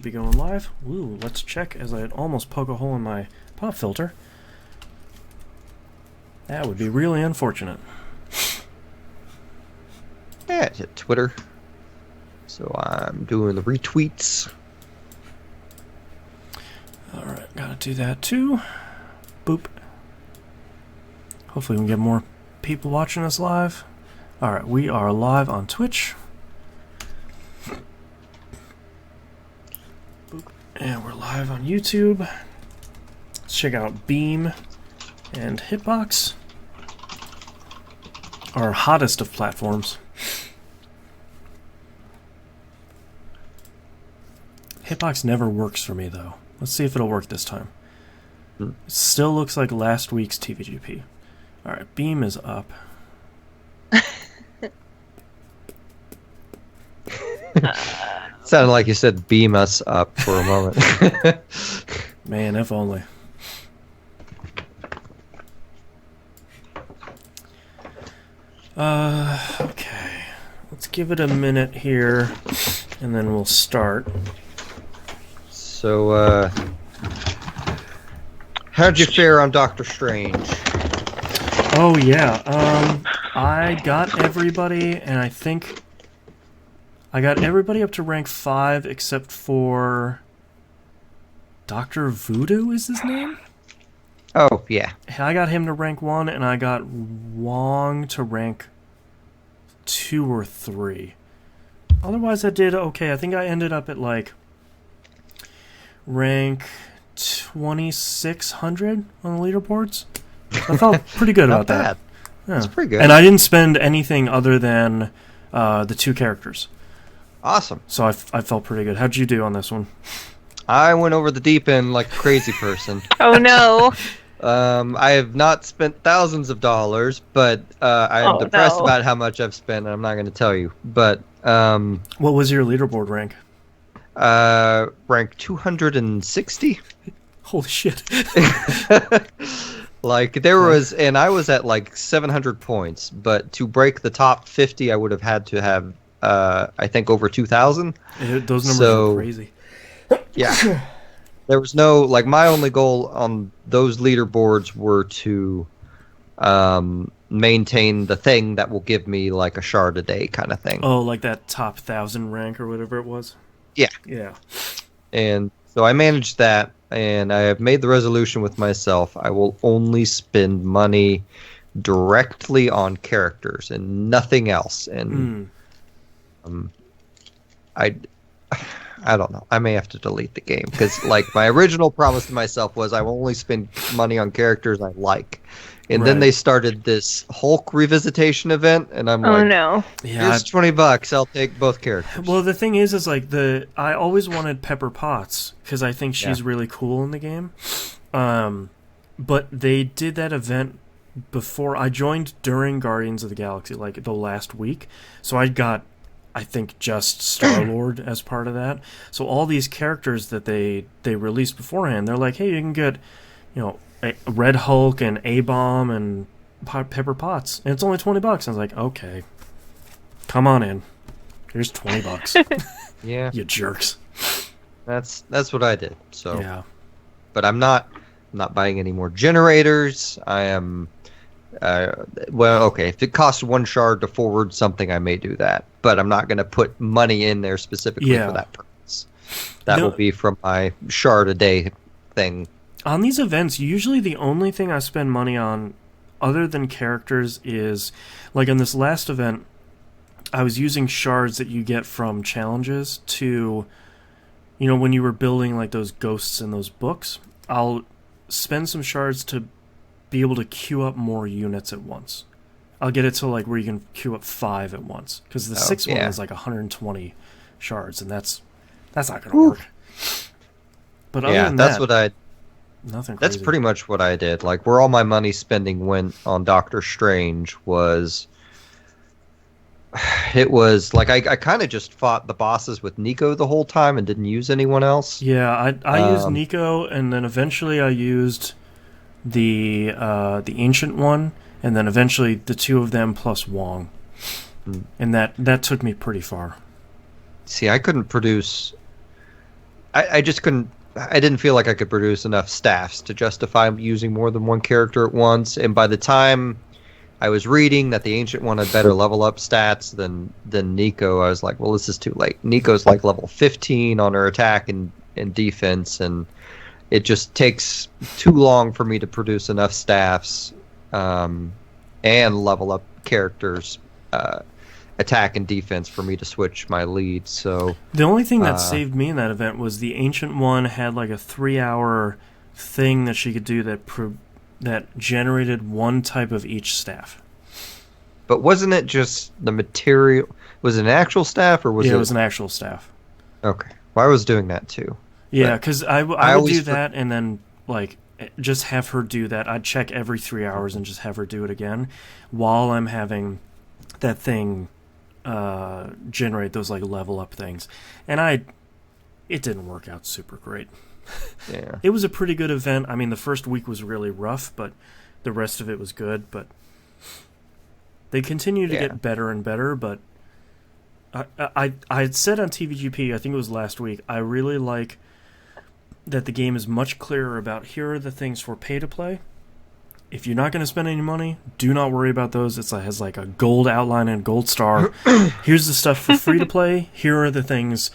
Be going live. Ooh, let's check as I almost poke a hole in my pop filter. That would be really unfortunate. Yeah, it's at Twitter. So I'm doing the retweets. Alright, gotta do that too. Boop. Hopefully we can get more people watching us live. Alright, we are live on Twitch. Boop. And we're live on YouTube. Let's check out Beam and Hitbox. Our hottest of platforms. Hitbox never works for me though. Let's see if it'll work this time. It still looks like last week's TVGP. Alright, Beam is up. Sounded like you said beam us up for a moment. Man, if only. Okay. Let's give it a minute here, and then we'll start. So, how'd you fare on Doctor Strange? Oh, yeah. I got everybody, and I think I got everybody up to rank 5 except for Dr. Voodoo is his name? Oh, yeah. I got him to rank 1, and I got Wong to rank 2 or 3. Otherwise, I did okay. I think I ended up at, like, rank 2,600 on the leaderboards. I felt pretty good about that. Yeah. That's pretty good. And I didn't spend anything other than the 2 characters. Awesome. So I felt pretty good. How'd you do on this one? I went over the deep end like a crazy person. Oh no. I have not spent thousands of dollars, but I am depressed about how much I've spent, and I'm not going to tell you. But what was your leaderboard rank? Rank 260. Holy shit. Like, there was, and I was at like 700 points, but to break the top 50, I would have had to have, I think, over 2,000. Those numbers are crazy. Yeah. There was no, like, my only goal on those leaderboards were to maintain the thing that will give me, like, a shard a day kind of thing. Oh, like that top 1,000 rank or whatever it was? Yeah. Yeah. And so I managed that, and I have made the resolution with myself. I will only spend money directly on characters and nothing else. And I don't know. I may have to delete the game because, like, my original promise to myself was I will only spend money on characters I like. And then they started this Hulk revisitation event, and I'm like, oh no. Yeah, here's $20. I'll take both characters. Well, the thing is like I always wanted Pepper Potts because I think she's really cool in the game. But they did that event before I joined during Guardians of the Galaxy, like the last week. So I got, I think, just Star-Lord as part of that. So all these characters that they released beforehand, they're like, hey, you can get, you know, Red Hulk and A-Bomb and Pepper Potts, and it's only $20. I was like, okay, come on in. Here's $20. Yeah, you jerks. that's what I did. So yeah, but I'm not buying any more generators. I am. Well, okay. If it costs 1 shard to forward something, I may do that. But I'm not going to put money in there specifically for that purpose. That will be from my shard a day thing. On these events, usually the only thing I spend money on, other than characters, is like in this last event, I was using shards that you get from challenges to, you know, when you were building like those ghosts in those books. I'll spend some shards to be able to queue up more units at once. I'll get it to like where you can queue up 5 at once, because the 6th one is like 120 shards, and that's not going to work. But other than that's that, what I. Nothing crazy. That's pretty much what I did. Like, where all my money spending went on Doctor Strange was. It was like I kind of just fought the bosses with Nico the whole time and didn't use anyone else. Yeah, I used Nico, and then eventually I used the ancient one, and then eventually the 2 of them plus Wong, and that took me pretty far. See, I couldn't produce I just couldn't. I didn't feel like I could produce enough staffs to justify using more than one character at once. And by the time I was reading that the ancient one had better level up stats than Nico, I was like, well, this is too late. Nico's like level 15 on her attack and defense, and it just takes too long for me to produce enough staffs and level up characters. Attack and defense for me to switch my lead. So the only thing that saved me in that event was the ancient one had like a 3-hour thing that she could do that generated one type of each staff. But wasn't it just the material? Was it an actual staff or was it? Yeah, it was an actual staff. Okay, well, I was doing that too. Yeah, because I would do that and then like just have her do that. I'd check every 3 hours and just have her do it again while I'm having that thing generate those like level up things, and it didn't work out super great. Yeah, it was a pretty good event. I mean, the first week was really rough, but the rest of it was good. But they continue to get better and better. But I had said on TVGP, I think it was last week, I really like that the game is much clearer about here are the things for pay to play. If you're not going to spend any money, do not worry about those. It has like a gold outline and gold star. Here's the stuff for free to play. Here are the things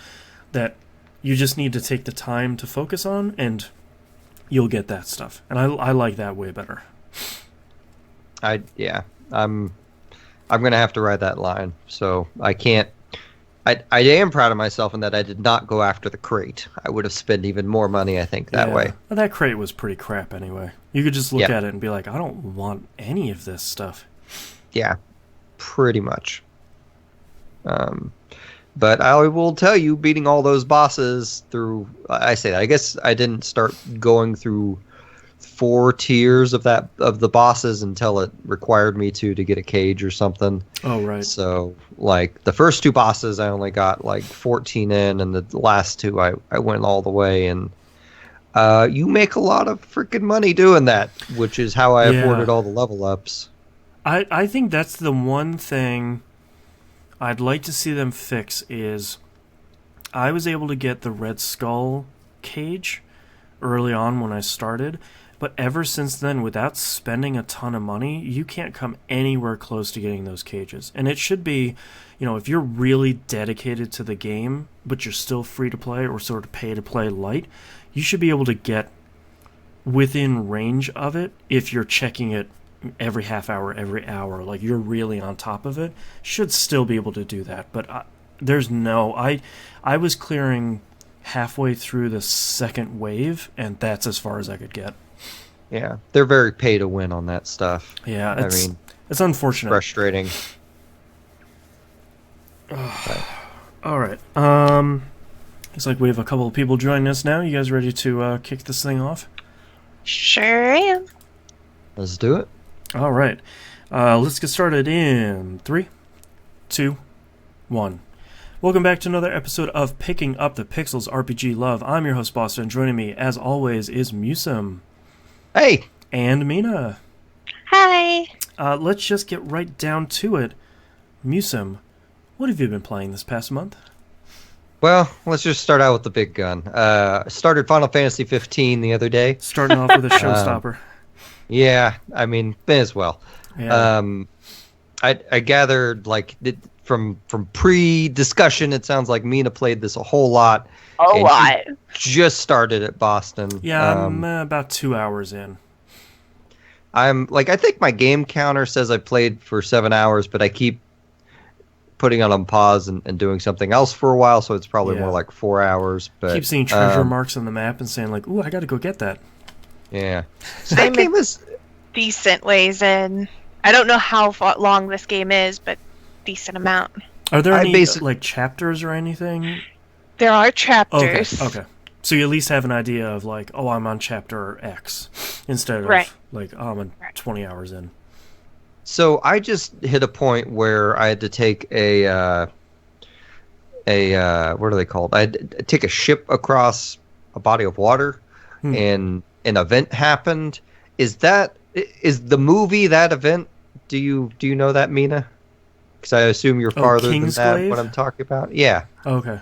that you just need to take the time to focus on, and you'll get that stuff. And I like that way better. I'm going to have to ride that line. So I can't. I am proud of myself in that I did not go after the crate. I would have spent even more money, I think, that way. Well, that crate was pretty crap anyway. You could just look at it and be like, I don't want any of this stuff. Yeah, pretty much. But I will tell you, beating all those bosses through... I say that. I guess I didn't start going through 4 tiers of the bosses until it required me to get a cage or something. Oh, right. So, like, the first 2 bosses I only got, like, 14 in, and the last 2 I went all the way, and you make a lot of freaking money doing that, which is how I afforded all the level ups. I think that's the one thing I'd like to see them fix is I was able to get the Red Skull cage early on when I started, but ever since then, without spending a ton of money, you can't come anywhere close to getting those cages. And it should be, if you're really dedicated to the game, but you're still free to play or sort of pay to play light, you should be able to get within range of it if you're checking it every half hour, every hour. Like, you're really on top of it. Should still be able to do that. But I was clearing halfway through the second wave, and that's as far as I could get. Yeah, they're very pay to win on that stuff. Yeah, it's unfortunate. Frustrating. All right. Looks like we have a couple of people joining us now. You guys ready to kick this thing off? Sure am. Let's do it. All right. Let's get started in 3, 2, 1. Welcome back to another episode of Picking Up the Pixels RPG Love. I'm your host, Boston, and joining me, as always, is Musum. Hey! And Mina. Hi! Let's just get right down to it. Musum, what have you been playing this past month? Well, let's just start out with the big gun. Started Final Fantasy 15 the other day. Starting off with a showstopper. Yeah, I mean, may as well. Yeah. I gathered, like, from pre-discussion, it sounds like Mina played this a whole lot. A lot. Just started at Boston. Yeah, I'm about 2 hours in. I think my game counter says I played for 7 hours, but I keep putting it on pause and doing something else for a while, so it's probably more like 4 hours. But keep seeing treasure marks on the map and saying like, "Ooh, I got to go get that." Yeah. So that game is decent ways in. I don't know how long this game is, but decent amount. Are there any like chapters or anything? There are chapters. Okay. So you at least have an idea of like, oh, I'm on chapter X instead of like, oh, I'm 20 hours in. So I just hit a point where I had to take a what are they called? I had to take a ship across a body of water, and an event happened. Is the movie that event? Do you know that, Mina? Because I assume you're farther than that. What I'm talking about? Yeah. Okay.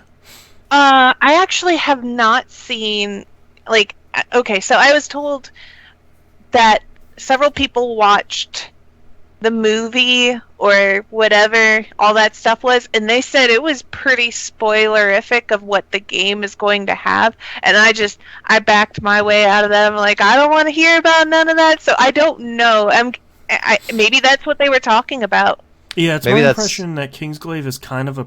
I actually have not seen, like, okay, so I was told that several people watched the movie or whatever all that stuff was, and they said it was pretty spoilerific of what the game is going to have, and I backed my way out of that. I'm like, I don't want to hear about none of that, so I don't know. Maybe that's what they were talking about. Yeah, it's my impression that Kingsglaive is kind of a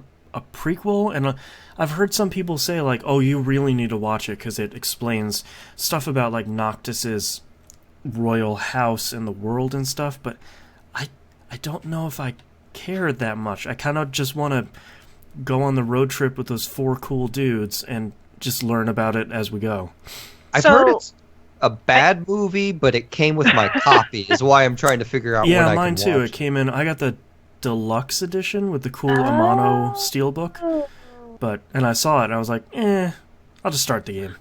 prequel, and I've heard some people say, like, oh, you really need to watch it because it explains stuff about, like, Noctis's royal house and the world and stuff, but I don't know if I care that much. I kind of just want to go on the road trip with those 4 cool dudes and just learn about it as we go. I've heard it's a bad movie, but it came with my copy, is why I'm trying to figure out when I can watch. Yeah, mine too. It came in, I got the deluxe edition with the cool Amano steelbook, and I saw it and I was like, I'll just start the game.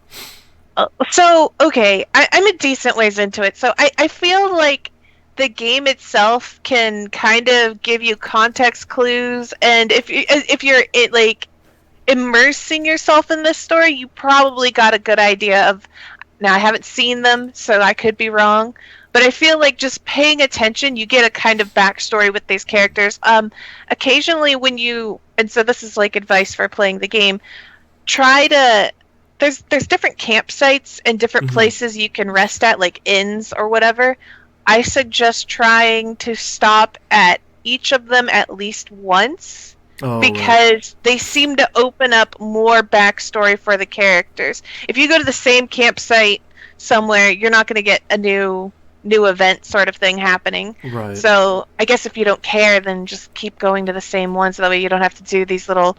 So, okay, I'm a decent ways into it, so I feel like the game itself can kind of give you context clues, and if you're like immersing yourself in this story, you probably got a good idea of. Now, I haven't seen them, so I could be wrong, but I feel like just paying attention, you get a kind of backstory with these characters. Occasionally, and so this is like advice for playing the game, try to. There's different campsites and different places you can rest at, like inns or whatever. I suggest trying to stop at each of them at least once, because they seem to open up more backstory for the characters. If you go to the same campsite somewhere, you're not going to get a new event sort of thing happening. Right. So I guess if you don't care, then just keep going to the same ones. So that way you don't have to do these little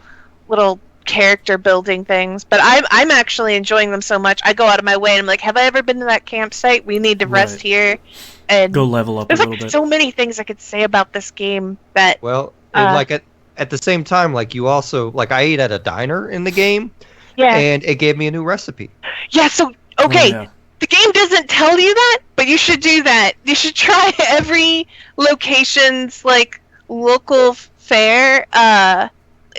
character building things. But I'm actually enjoying them so much. I go out of my way and I'm like, have I ever been to that campsite? We need to rest here. And go level up a little bit. There's so many things I could say about this game that... Well, like at the same time, like you also... Like I ate at a diner in the game, and it gave me a new recipe. Yeah, so, okay, the game doesn't tell you that, but you should do that. You should try every location's, like, local fare,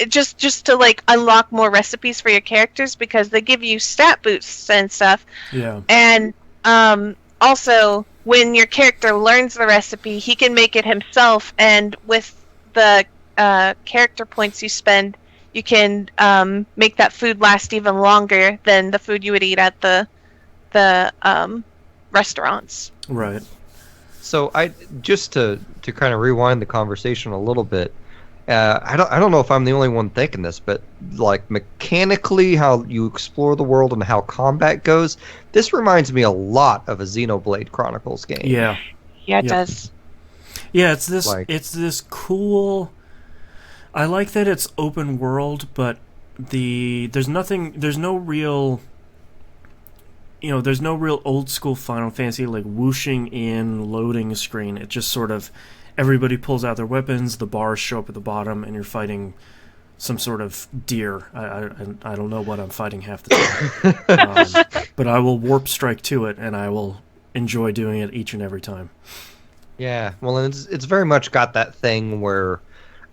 just to, like, unlock more recipes for your characters, because they give you stat boosts and stuff. Yeah. And, also, when your character learns the recipe, he can make it himself, and with the character points you spend, you can make that food last even longer than the food you would eat at the restaurants. Right. So I just to kind of rewind the conversation a little bit. I don't know if I'm the only one thinking this, but like mechanically, how you explore the world and how combat goes, this reminds me a lot of a Xenoblade Chronicles game. Yeah. Yeah, it does. Yeah, it's this cool. I like that it's open world, but there's no real old school Final Fantasy like whooshing in loading screen. It just sort of everybody pulls out their weapons, the bars show up at the bottom, and you're fighting some sort of deer. I don't know what I'm fighting half the time. But I will warp strike to it, and I will enjoy doing it each and every time. Yeah, well, it's very much got that thing where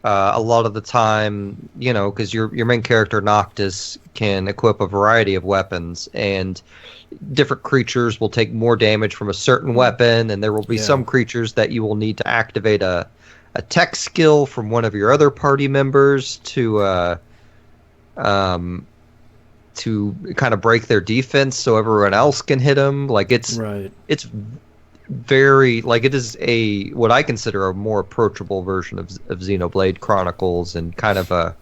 a lot of the time, because your main character, Noctis, can equip a variety of weapons, and different creatures will take more damage from a certain weapon, and there will be some creatures that you will need to activate a tech skill from one of your other party members to kind of break their defense so everyone else can hit them. Like it's very like it is what I consider a more approachable version of Xenoblade Chronicles, and kind of a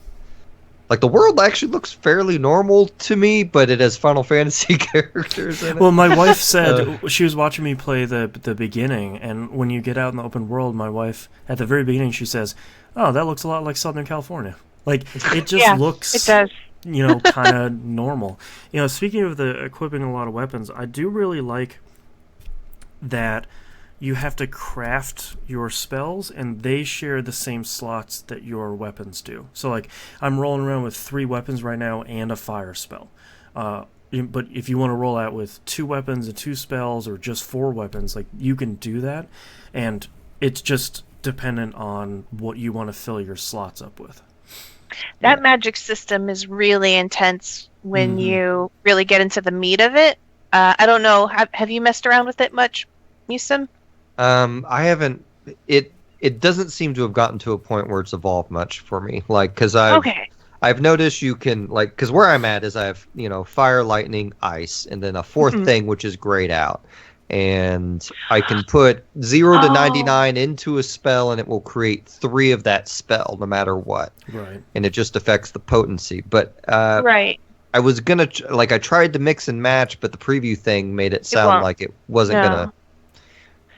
like the world actually looks fairly normal to me, but it has Final Fantasy characters in it. Well, my wife said she was watching me play the beginning, and when you get out in the open world, my wife at the very beginning she says, "Oh, that looks a lot like Southern California." Like it just looks, it does. Kind of normal. Speaking of the equipping a lot of weapons, I do really like that you have to craft your spells, and they share the same slots that your weapons do. So, like, I'm rolling around with 3 weapons right now and a fire spell. But if you want to roll out with 2 weapons and 2 spells, or just 4 weapons, like, you can do that. And it's just dependent on what you want to fill your slots up with. That magic system is really intense when you really get into the meat of it. I don't know. Have you messed around with it much, Musim? I haven't. It doesn't seem to have gotten to a point where it's evolved much for me. Like, because I've noticed you can, like, because where I'm at is I have, fire, lightning, ice, and then a fourth thing, which is grayed out. And I can put 0 to 99 into a spell, and it will create 3 of that spell, no matter what. Right. And it just affects the potency. But right. I was gonna I tried to mix and match, but the preview thing made it sound like it wasn't gonna.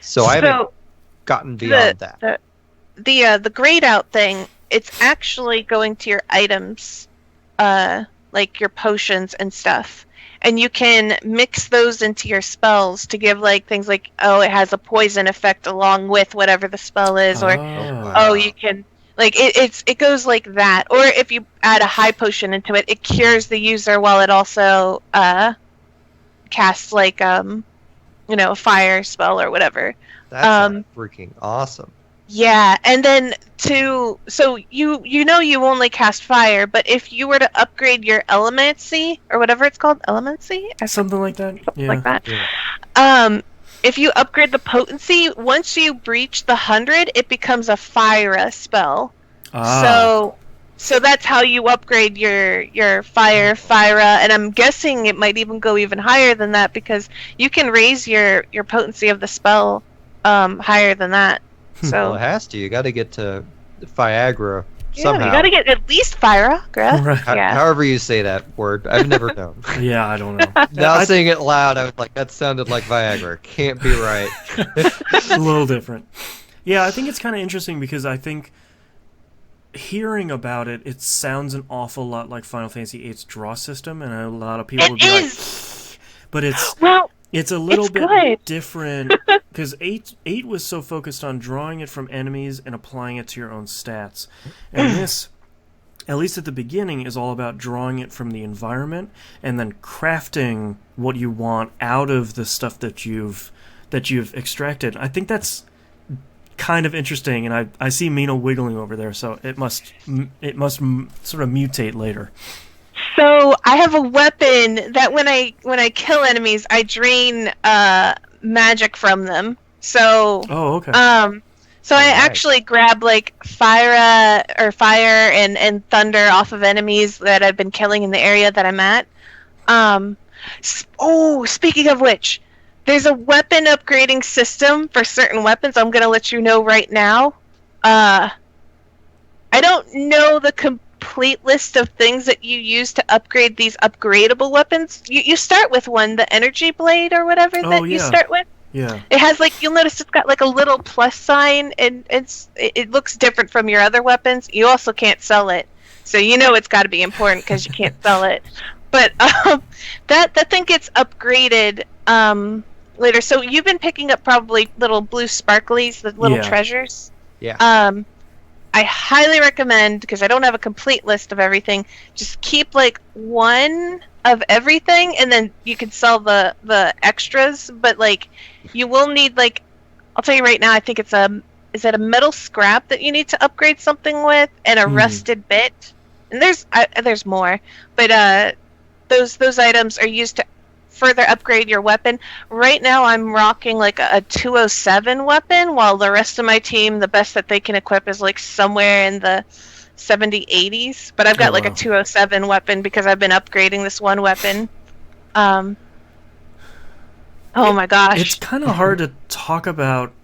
So I haven't gotten beyond that. The grayed out thing, it's actually going to your items, like your potions and stuff. And you can mix those into your spells to give things like, it has a poison effect along with whatever the spell is, or you can it goes like that. Or if you add a high potion into it, it cures the user while it also casts a fire spell or whatever. That's freaking awesome. Yeah, and then so you only cast fire, but if you were to upgrade your elemancy or whatever it's called, elemancy, something like that, like that. Yeah. If you upgrade the potency, once you breach the 100, it becomes a fire spell. So that's how you upgrade your fire, and I'm guessing it might even go even higher than that because you can raise your potency of the spell higher than that. So well, it has to. You got to get to Viagra somehow. You got to get at least Viagra. Right. However you say that word, I've never known. Yeah, I don't know. Now saying it loud, I was like, that sounded like Viagra. Can't be right. A little different. Yeah, I think it's kind of interesting because I think hearing about it, it sounds an awful lot like Final Fantasy VIII's draw system, and a lot of people would be like, but it's a little bit different because 8 was so focused on drawing it from enemies and applying it to your own stats, and this, at least at the beginning, is all about drawing it from the environment and then crafting what you want out of the stuff that you've extracted. I think that's kind of interesting, and I see Mina wiggling over there, so it must sort of mutate later. So I have a weapon that when I kill enemies, I drain magic from them. So okay. So I actually grab fire and thunder off of enemies that I've been killing in the area that I'm at. Speaking of which, there's a weapon upgrading system for certain weapons. I'm gonna let you know right now. I don't know the complete list of things that you use to upgrade these upgradable weapons. You start with one, the energy blade or whatever you start with. Yeah. It has you'll notice it's got a little plus sign, and it looks different from your other weapons. You also can't sell it, so it's got to be important because you can't sell it. But that thing gets upgraded later. So you've been picking up probably little blue sparklies, the little treasures. Yeah. I highly recommend, because I don't have a complete list of everything, just keep one of everything, and then you can sell the extras. But you will need I'll tell you right now, I think it's is it a metal scrap that you need to upgrade something with, and a rusted bit, and there's more, but those items are used to further upgrade your weapon. Right now I'm rocking a 207 weapon, while the rest of my team, the best that they can equip is somewhere in the 70, 80s. But I've got a 207 weapon because I've been upgrading this one weapon. Oh my gosh. It's kind of hard to talk about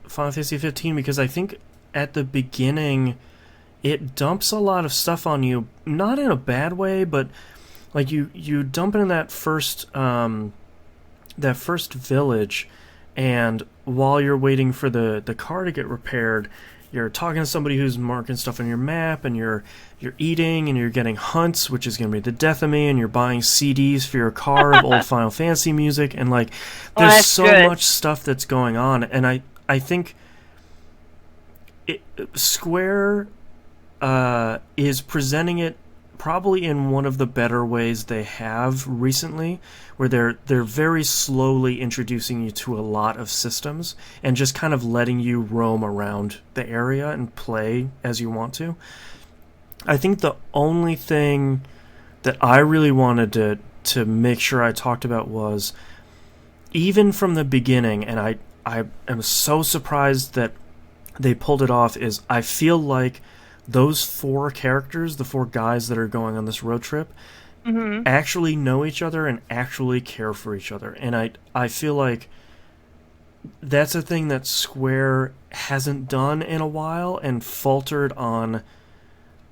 Final Fantasy 15 because I think at the beginning it dumps a lot of stuff on you, not in a bad way, but you dump it in that first village, and while you're waiting for the car to get repaired, you're talking to somebody who's marking stuff on your map, and you're eating, and you're getting hunts, which is going to be the death of me, and you're buying CDs for your car of old Final Fantasy music, and there's so much stuff that's going on, and I think Square is presenting it probably in one of the better ways they have recently, where they're very slowly introducing you to a lot of systems and just kind of letting you roam around the area and play as you want to. I think the only thing that I really wanted to make sure I talked about was, even from the beginning, and I am so surprised that they pulled it off, is I feel like those 4 characters, the 4 guys that are going on this road trip, actually know each other and actually care for each other. And I feel like that's a thing that Square hasn't done in a while, and faltered on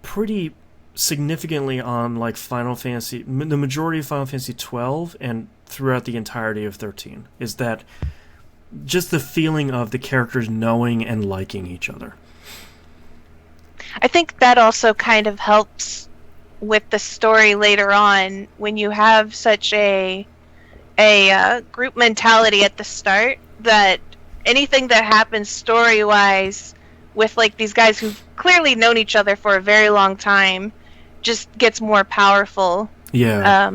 pretty significantly on like Final Fantasy, the majority of Final Fantasy 12 and throughout the entirety of 13, is that just the feeling of the characters knowing and liking each other. I think that also kind of helps with the story later on when you have such a group mentality at the start, that anything that happens story-wise with like these guys who've clearly known each other for a very long time just gets more powerful. Yeah.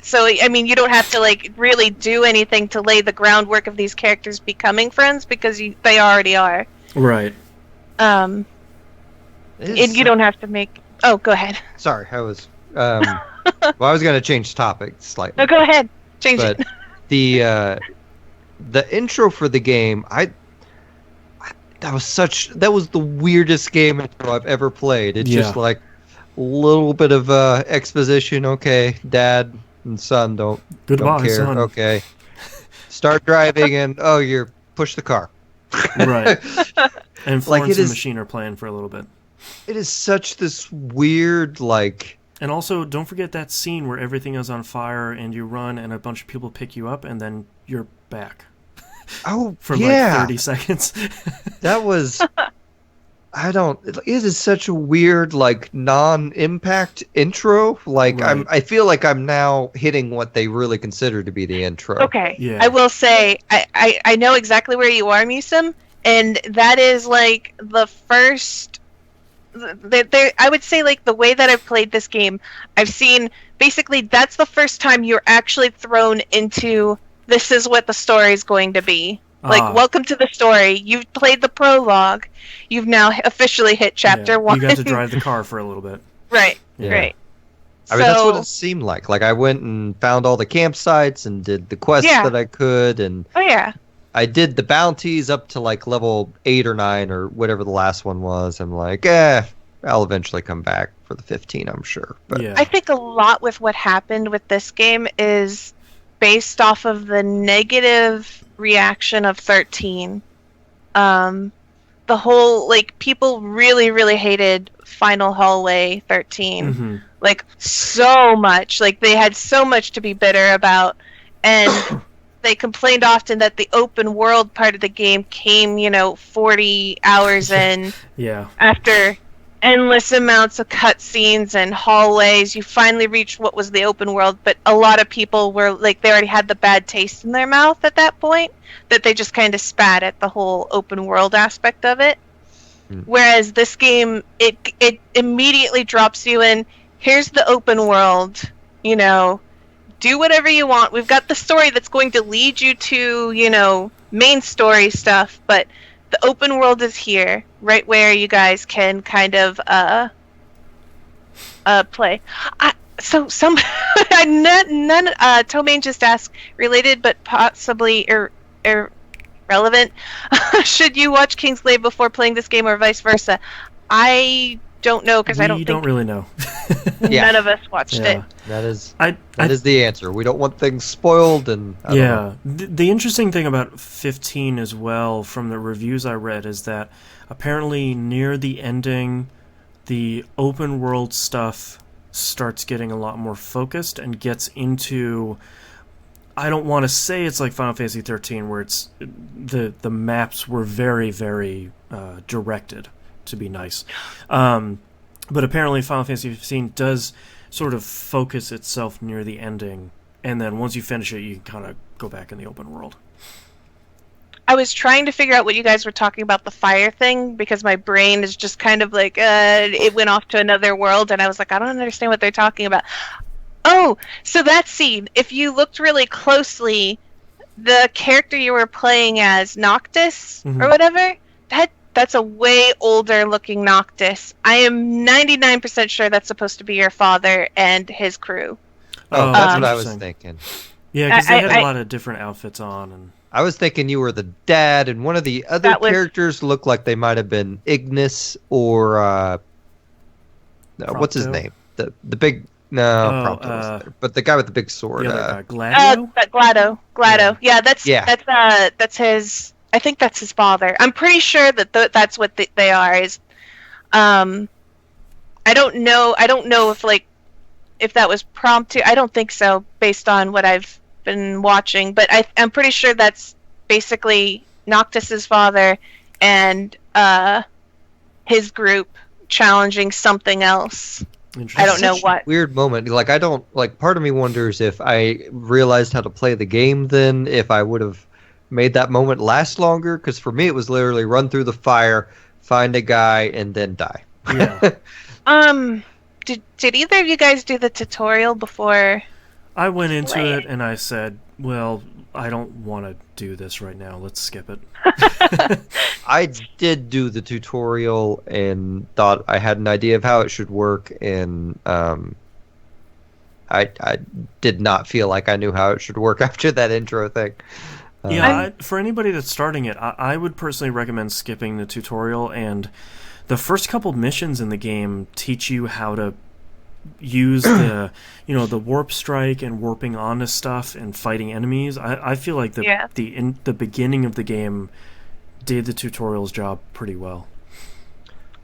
So I mean, you don't have to like really do anything to lay the groundwork of these characters becoming friends, because they already are. Right. And you don't have to make. Oh, go ahead. Sorry, I was. Well, I was going to change topic slightly. No, go ahead. Change it. But the intro for the game, that was the weirdest game intro I've ever played. It's just like a little bit of exposition. Okay, dad and son don't care. Son. Okay, start driving and you're push the car. Right. And Florence and is, Machine are playing for a little bit. It is such this weird like. And also, don't forget that scene where everything is on fire and you run and a bunch of people pick you up and then you're back. Oh, for like 30 seconds. That was. It is such a weird, like, non-impact intro. Like, right. I feel like I'm now hitting what they really consider to be the intro. Okay. Yeah. I will say, I know exactly where you are, Musim, and that is, like, the first... I would say, like, the way that I've played this game, I've seen... Basically, that's the first time you're actually thrown into, this is what the story is going to be. Like, welcome to the story. You've played the prologue. You've now officially hit chapter 1. You got to drive the car for a little bit. Right, Yeah. right. I mean, that's what it seemed like. Like, I went and found all the campsites and did the quests that I could. And oh, yeah. I did the bounties up to, like, level 8 or 9 or whatever the last one was. I'm like, I'll eventually come back for the 15, I'm sure. But Yeah. I think a lot with what happened with this game is based off of the negative reaction of 13. The whole, like, people really, really hated Final Hallway 13. Mm-hmm. Like, so much. Like, they had so much to be bitter about. And they complained often that the open world part of the game came, 40 hours in. Yeah. After endless amounts of cutscenes and hallways, you finally reached what was the open world, but a lot of people were like, they already had the bad taste in their mouth at that point, that they just kind of spat at the whole open world aspect of it. Whereas this game, it immediately drops you in, here's the open world, do whatever you want. We've got the story that's going to lead you to, main story stuff, but the open world is here, right where you guys can kind of play. Tomaine just asked, related but possibly irrelevant, should you watch Kingsglaive before playing this game or vice versa? I don't know, because I don't really know. None of us watched it. That is the answer. We don't want things spoiled, and I don't know. The interesting thing about 15 as well, from the reviews I read, is that apparently near the ending, the open world stuff starts getting a lot more focused and gets into, I don't want to say it's like Final Fantasy 13, where it's the maps were very, very directed, to be nice. But apparently Final Fantasy 15 does sort of focus itself near the ending, and then once you finish it, you can kind of go back in the open world. I was trying to figure out what you guys were talking about, the fire thing, because my brain is just kind of like, it went off to another world, and I was like, I don't understand what they're talking about. Oh, so that scene, if you looked really closely, the character you were playing as, Noctis, or whatever, that's a way older looking Noctis. I am 99% sure that's supposed to be your father and his crew. Oh, that's what I was thinking. Yeah, because they had a lot of different outfits on, and I was thinking you were the dad, and one of the other characters looked like they might have been Ignis or what's his name? The big Prompto wasn't there, but the guy with the big sword. The other guy, Glado. Yeah, that's his. I think that's his father. I'm pretty sure that that's what they are. I don't know. I don't know if that was Prompto. I don't think so, based on what I've been watching. But I'm pretty sure that's basically Noctis's father and his group challenging something else. I don't know what. Weird moment. Like, I don't like. Part of me wonders if I realized how to play the game then, if I would have made that moment last longer. Because for me, it was literally run through the fire, find a guy, and then die. Yeah. Did either of you guys do the tutorial before? I went into it and I said, "Well, I don't want to do this right now. Let's skip it." I did do the tutorial and thought I had an idea of how it should work, and I did not feel like I knew how it should work after that intro thing. For anybody that's starting it, I would personally recommend skipping the tutorial, and the first couple missions in the game teach you how to use the warp strike and warping onto stuff and fighting enemies. I feel like the beginning of the game did the tutorial's job pretty well.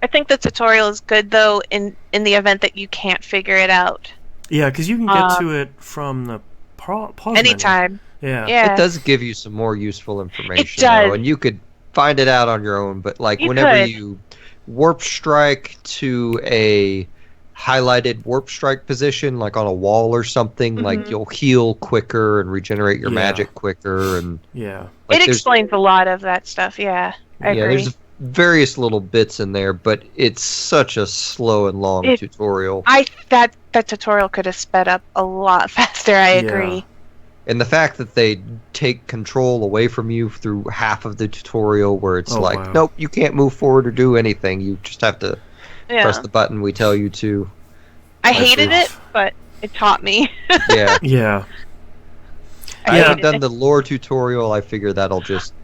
I think the tutorial is good though in the event that you can't figure it out. Yeah, because you can get to it from the pause anytime. Menu. Yeah, it does give you some more useful information. It does, though, and you could find it out on your own. But whenever you warp strike to a highlighted warp strike position, like on a wall or something, like you'll heal quicker and regenerate your magic quicker, and it explains a lot of that stuff. I agree. There's various little bits in there, but it's such a slow and long tutorial. That tutorial could have sped up a lot faster. I agree. And the fact that they take control away from you through half of the tutorial, where it's nope, you can't move forward or do anything. You just have to press the button we tell you to. I hated it, but it taught me. Yeah. I haven't done the lore tutorial. I figure that'll just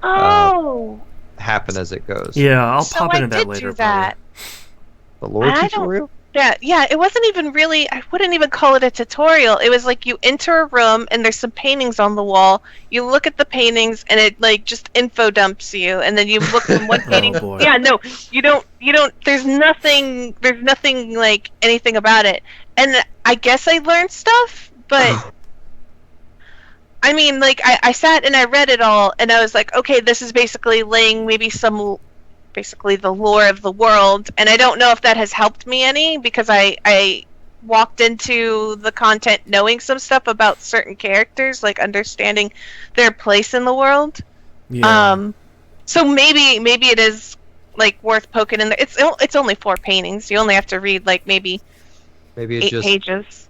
happen as it goes. Yeah, I'll pop into that later. The lore tutorial? Yeah, it wasn't even really, I wouldn't even call it a tutorial. It was like you enter a room and there's some paintings on the wall. You look at the paintings and it just info dumps you, and then you look from one painting. Yeah, no, you don't there's nothing like anything about it. And I guess I learned stuff, but I mean, I sat and I read it all and I was like, okay, this is basically laying maybe basically the lore of the world, and I don't know if that has helped me any, because I walked into the content knowing some stuff about certain characters, like understanding their place in the world. So maybe it is worth poking in there. It's only 4 paintings. You only have to read maybe it 8 just pages.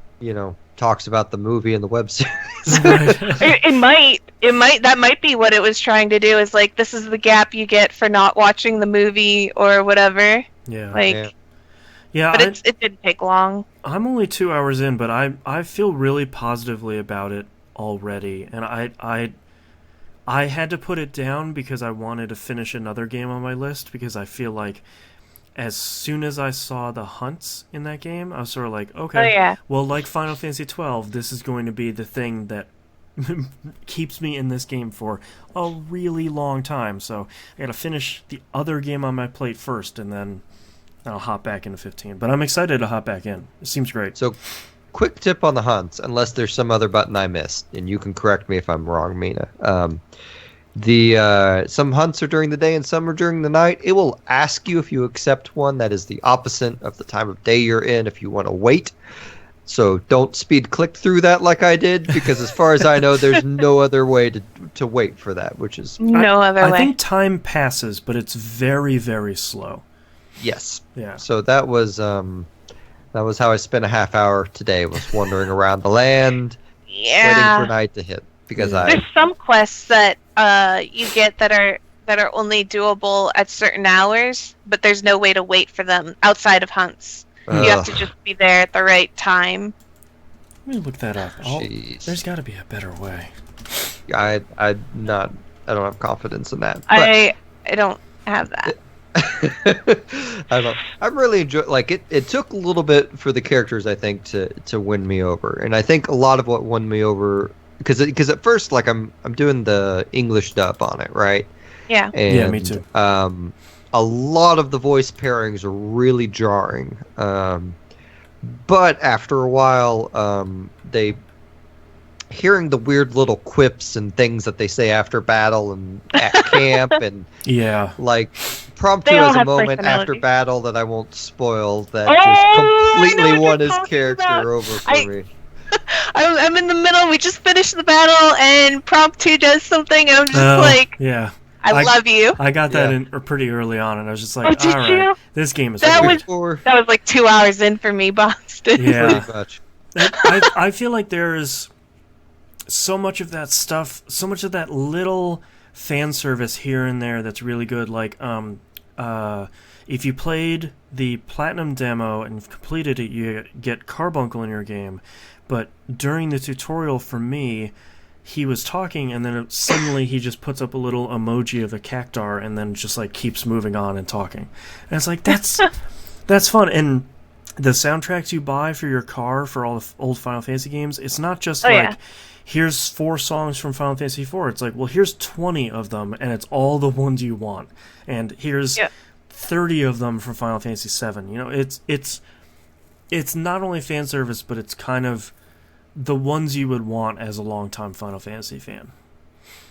Talks about the movie and the web series. It might that might be what it was trying to do, is this is the gap you get for not watching the movie or whatever. But it didn't take long. I'm only 2 hours in, but I feel really positively about it already, and I had to put it down because I wanted to finish another game on my list, because I feel like as soon as I saw the hunts in that game, I was sort of like, okay, well, like Final Fantasy XII, this is going to be the thing that keeps me in this game for a really long time. So I got to finish the other game on my plate first, and then I'll hop back into 15. But I'm excited to hop back in. It seems great. So, quick tip on the hunts, unless there's some other button I missed, and you can correct me if I'm wrong, Mina. Some hunts are during the day and some are during the night. It will ask you if you accept one that is the opposite of the time of day you're in, if you want to wait. So don't speed click through that like I did, because as far as I know, there's no other way to wait for that, which is no other way. I think time passes, but it's very, very slow. Yes. Yeah. So that was how I spent a half hour today, was wandering around the land, waiting for night to hit. Because there's some quests that you get that are that are only doable at certain hours, but there's no way to wait for them outside of hunts. You have to just be there at the right time. Let me look that up. Jeez. There's got to be a better way. I don't have confidence in that. But I don't have that. I'm really enjoying. Like it took a little bit for the characters, I think, to win me over, and I think a lot of what won me over because at first, like I'm doing the English dub on it, right? Yeah. And, yeah, me too. A lot of the voice pairings are really jarring. But after a while, they hearing the weird little quips and things that they say after battle and at camp and yeah, like Promptu They all has a have moment after personality. battle that I won't spoil that Oh, just I know completely what won you're his talking character about. over for me. I'm in the middle. We just finished the battle, and Promptu does something, and I'm just like, yeah. I love you. I got that Yeah. in pretty early on, and I was just like, Oh, did all right, you? this game is That weird. That was like 2 hours in for me, Boston. Yeah. Pretty much. I feel like there's so much of that stuff, so much of that little fan service here and there that's really good. Like, if you played the Platinum demo and completed it, you get Carbuncle in your game. But during the tutorial for me, he was talking, and then suddenly he just puts up a little emoji of a cactar, and then just like keeps moving on and talking. And it's like that's fun. And the soundtracks you buy for your car for all the old Final Fantasy games, it's not just here's 4 songs from Final Fantasy IV. It's like, well, here's 20 of them, and it's all the ones you want. And here's 30 of them from Final Fantasy VII. You know, it's not only fan service, but it's kind of the ones you would want as a longtime Final Fantasy fan.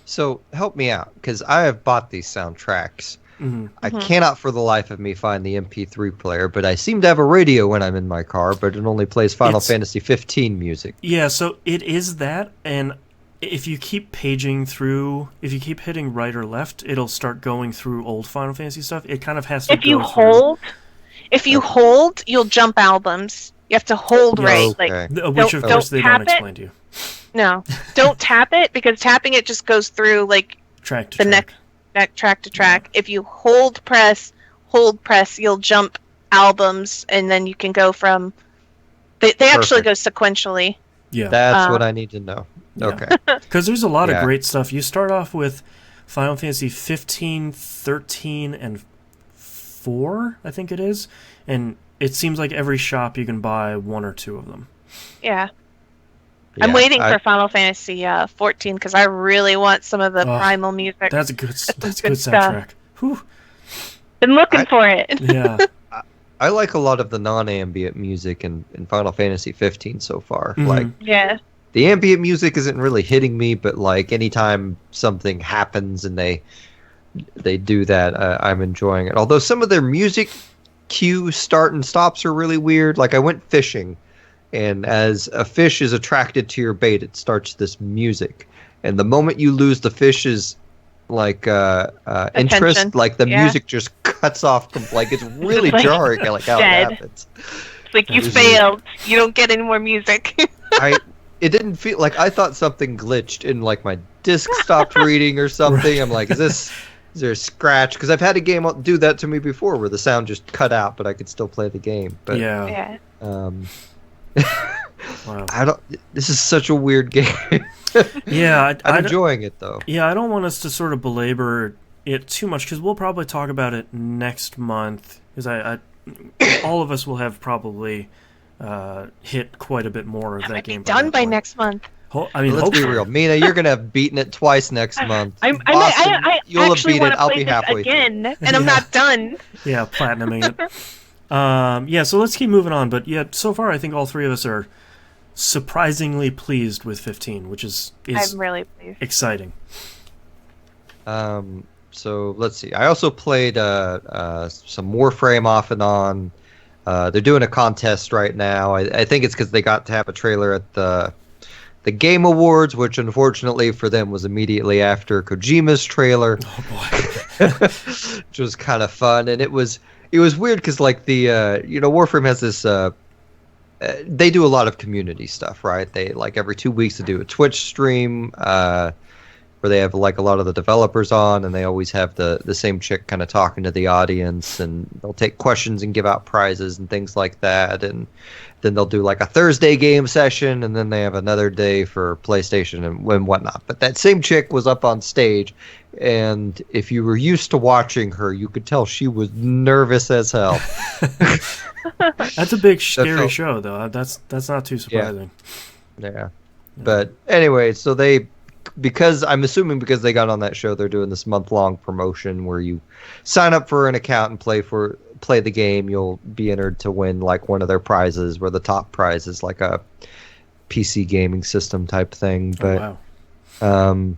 So help me out, because I have bought these soundtracks. Mm-hmm. I cannot for the life of me find the MP3 player, but I seem to have a radio when I'm in my car, but it only plays Final Fantasy 15 music. Yeah, so it is that, and if you keep paging through, if you keep hitting right or left, it'll start going through old Final Fantasy stuff. It kind of has to If you hold, you'll jump albums. You have to hold right. Okay. Like, which, of course, they don't explain to you. No. Don't tap it, because tapping it just goes through, like, track to the track. next track to track. If you hold press, you'll jump albums, and then you can go from... They actually go sequentially. Yeah. That's what I need to know. Yeah. Okay. Because there's a lot of great stuff. You start off with Final Fantasy 15, 13, and 4, I think it is. And it seems like every shop you can buy 1 or 2 of them. Yeah. I'm waiting for Final Fantasy 14, because I really want some of the primal music. That's a good soundtrack. Whew. Been looking for it. Yeah. I like a lot of the non-ambient music in Final Fantasy 15 so far. Mm-hmm. Like, the ambient music isn't really hitting me, but like anytime something happens and they do that, I'm enjoying it. Although some of their music cue start and stops are really weird. Like I went fishing, and as a fish is attracted to your bait, it starts this music, and the moment you lose the fish's like interest, like the music just cuts off. Like it's really jarring. Like how it happens. It's like you failed. You don't get any more music. It didn't feel like I thought something glitched and like my disc stopped reading or something. I'm like, is there a scratch? Because I've had a game do that to me before, where the sound just cut out, but I could still play the game. But Wow. I don't. This is such a weird game. Yeah, I'm enjoying it though. Yeah, I don't want us to sort of belabor it too much, because we'll probably talk about it next month. Because all of us will have probably hit quite a bit more of that game. Done by next month. I mean, let's be real, Mina. You're gonna have beaten it twice next month. I you'll have actually beat want it. to I'll play be this halfway again, through. and I'm not done. Yeah, platinuming it. Yeah, so let's keep moving on. But yeah, so far I think all 3 of us are surprisingly pleased with 15, which is I'm really pleased. Exciting. So let's see. I also played some Warframe off and on. They're doing a contest right now. I think it's because they got to have a trailer at the Game Awards, which unfortunately for them was immediately after Kojima's trailer. Oh boy. Which was kind of fun, and it was weird because like the Warframe has this. They do a lot of community stuff, right? They like every 2 weeks to do a Twitch stream. where they have like a lot of the developers on, and they always have the same chick kind of talking to the audience, and they'll take questions and give out prizes and things like that. And then they'll do like a Thursday game session, and then they have another day for PlayStation and whatnot. But that same chick was up on stage, and if you were used to watching her, you could tell she was nervous as hell. That's a big, scary show, though. That's not too surprising. Yeah. But anyway, so because they got on that show, they're doing this month-long promotion where you sign up for an account and play the game. You'll be entered to win like one of their prizes, where the top prize is like a PC gaming system type thing. But let me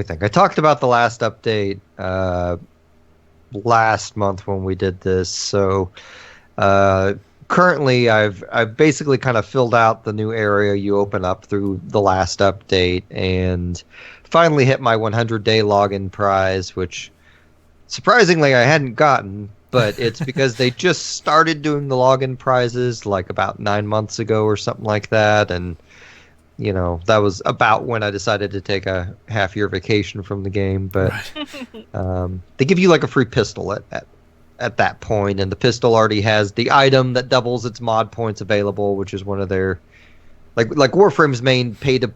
think. I talked about the last update last month when we did this. So currently I've basically kind of filled out the new area you open up through the last update, and finally hit my 100-day login prize, which surprisingly I hadn't gotten, but it's because they just started doing the login prizes like about 9 months ago or something like that. And you know, that was about when I decided to take a half-year vacation from the game. But they give you like a free pistol at that point, and the pistol already has the item that doubles its mod points available, which is one of their like Warframe's main pay to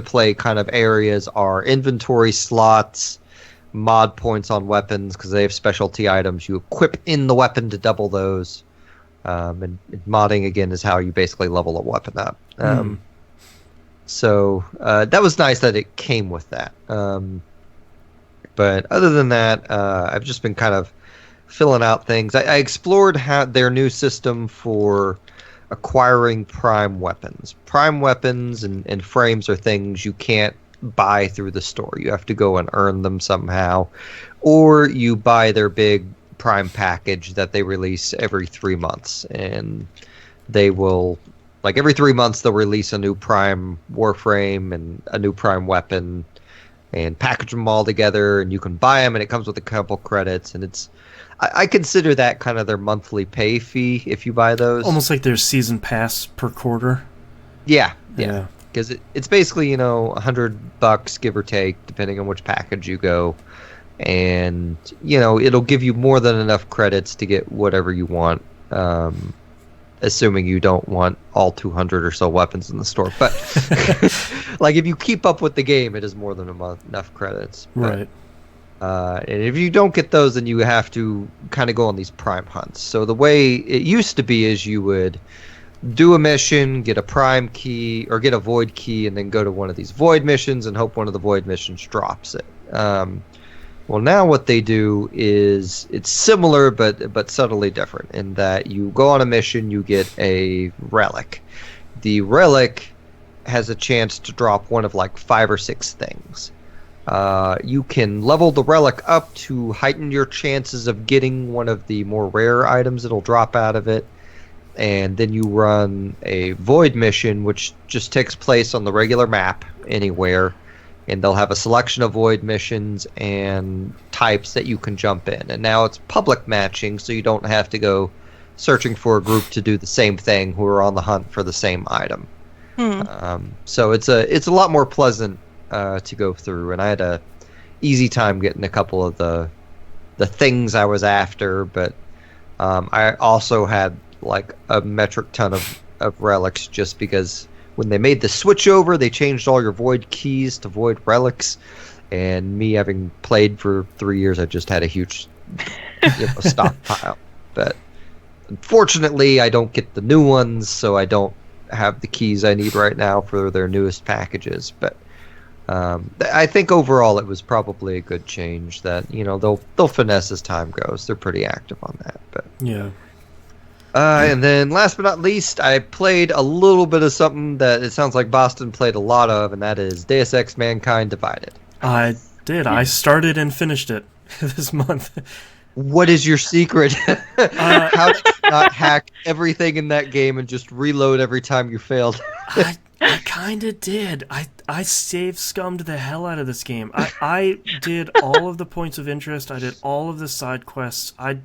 play kind of areas are inventory slots, mod points on weapons, because they have specialty items you equip in the weapon to double those. And modding again is how you basically level a weapon up. So that was nice that it came with that. But other than that, I've just been kind of filling out things. I explored their new system for acquiring prime weapons. Prime weapons and frames are things you can't buy through the store. You have to go and earn them somehow, or you buy their big prime package that they release every 3 months, and they will, like, every 3 months they'll release a new prime Warframe and a new prime weapon and package them all together, and you can buy them, and it comes with a couple credits, and I consider that kind of their monthly pay fee if you buy those. Almost like their season pass per quarter. Yeah. Because it's basically, $100 give or take, depending on which package you go. And, it'll give you more than enough credits to get whatever you want, assuming you don't want all 200 or so weapons in the store. But, like, if you keep up with the game, it is more than enough credits. Right. And if you don't get those, then you have to kind of go on these prime hunts. So the way it used to be is you would do a mission, get a prime key, or get a void key, and then go to one of these void missions and hope one of the void missions drops it. Well, now what they do is it's similar but subtly different in that you go on a mission, you get a relic. The relic has a chance to drop one of like 5 or 6 things. You can level the relic up to heighten your chances of getting one of the more rare items that'll drop out of it. And then you run a void mission, which just takes place on the regular map anywhere. And they'll have a selection of void missions and types that you can jump in. And now it's public matching, so you don't have to go searching for a group to do the same thing who are on the hunt for the same item. So it's a lot more pleasant to go through. And I had a easy time getting a couple of the things I was after, but I also had like a metric ton of relics, just because when they made the switch over, they changed all your void keys to void relics, and me having played for 3 years, I just had a huge stockpile. But unfortunately, I don't get the new ones, so I don't have the keys I need right now for their newest packages. But I think overall it was probably a good change that they'll finesse as time goes. They're pretty active on that. But yeah. And then last but not least, I played a little bit of something that it sounds like Boston played a lot of, and that is Deus Ex Mankind Divided. I did. I started and finished it this month. What is your secret? How did you not hack everything in that game and just reload every time you failed? I kind of did. I save scummed the hell out of this game. I did all of the points of interest. I did all of the side quests. I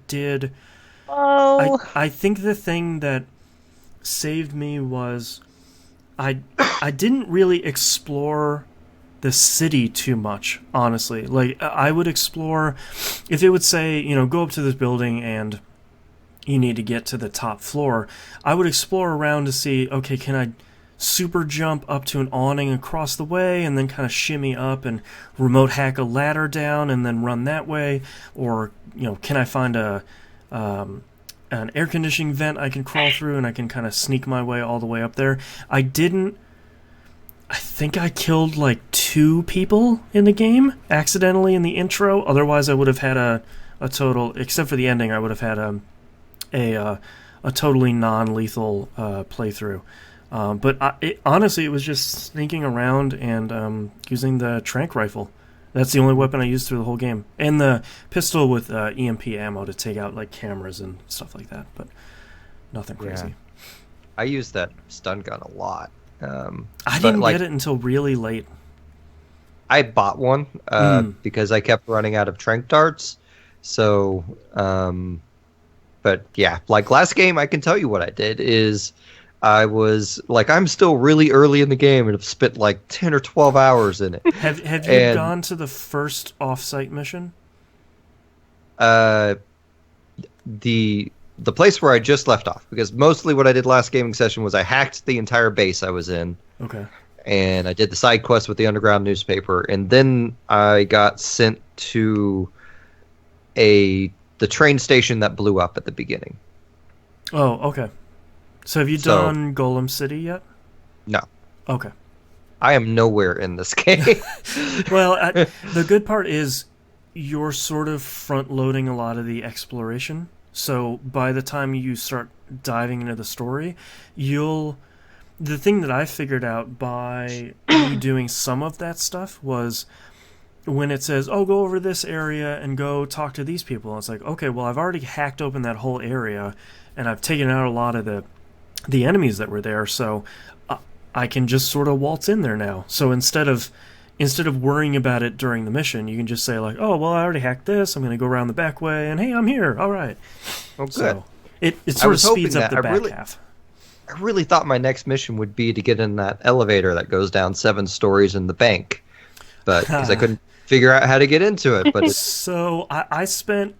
think the thing that saved me was I didn't really explore the city too much, honestly. Like, I would explore, if it would say, go up to this building and you need to get to the top floor, I would explore around to see, okay, can I super jump up to an awning across the way and then kind of shimmy up and remote hack a ladder down and then run that way? Or, can I find an air conditioning vent I can crawl through and I can kind of sneak my way all the way up there? I think I killed like 2 people in the game accidentally in the intro. Otherwise, I would have had a total, except for the ending, I would have had a totally non-lethal playthrough. But honestly, it was just sneaking around and using the tranq rifle. That's the only weapon I used through the whole game. And the pistol with EMP ammo to take out like cameras and stuff like that. But nothing crazy. Yeah. I used that stun gun a lot. I didn't get it until really late. I bought one because I kept running out of tranq darts. So, but yeah, like last game, I can tell you what I did is I was like, I'm still really early in the game and have spent like 10 or 12 hours in it. Have you gone to the first off-site mission? The place where I just left off, because mostly what I did last gaming session was I hacked the entire base I was in. Okay. And I did the side quest with the underground newspaper, and then I got sent to the train station that blew up at the beginning. Oh, okay. So have you done Golem City yet? No. Okay. I am nowhere in this game. Well, the good part is you're sort of front-loading a lot of the exploration. So by the time you start diving into the story, the thing that I figured out by me doing some of that stuff was when it says, oh, go over this area and go talk to these people. It's like, okay, well, I've already hacked open that whole area and I've taken out a lot of the enemies that were there, so I can just sort of waltz in there now. So instead of worrying about it during the mission, you can just say like, oh, well, I already hacked this, I'm going to go around the back way, and hey, I'm here, all right. Oh, good. So it sort of speeds up the back half. I really thought my next mission would be to get in that elevator that goes down 7 stories in the bank, but because I couldn't figure out how to get into it. But so I spent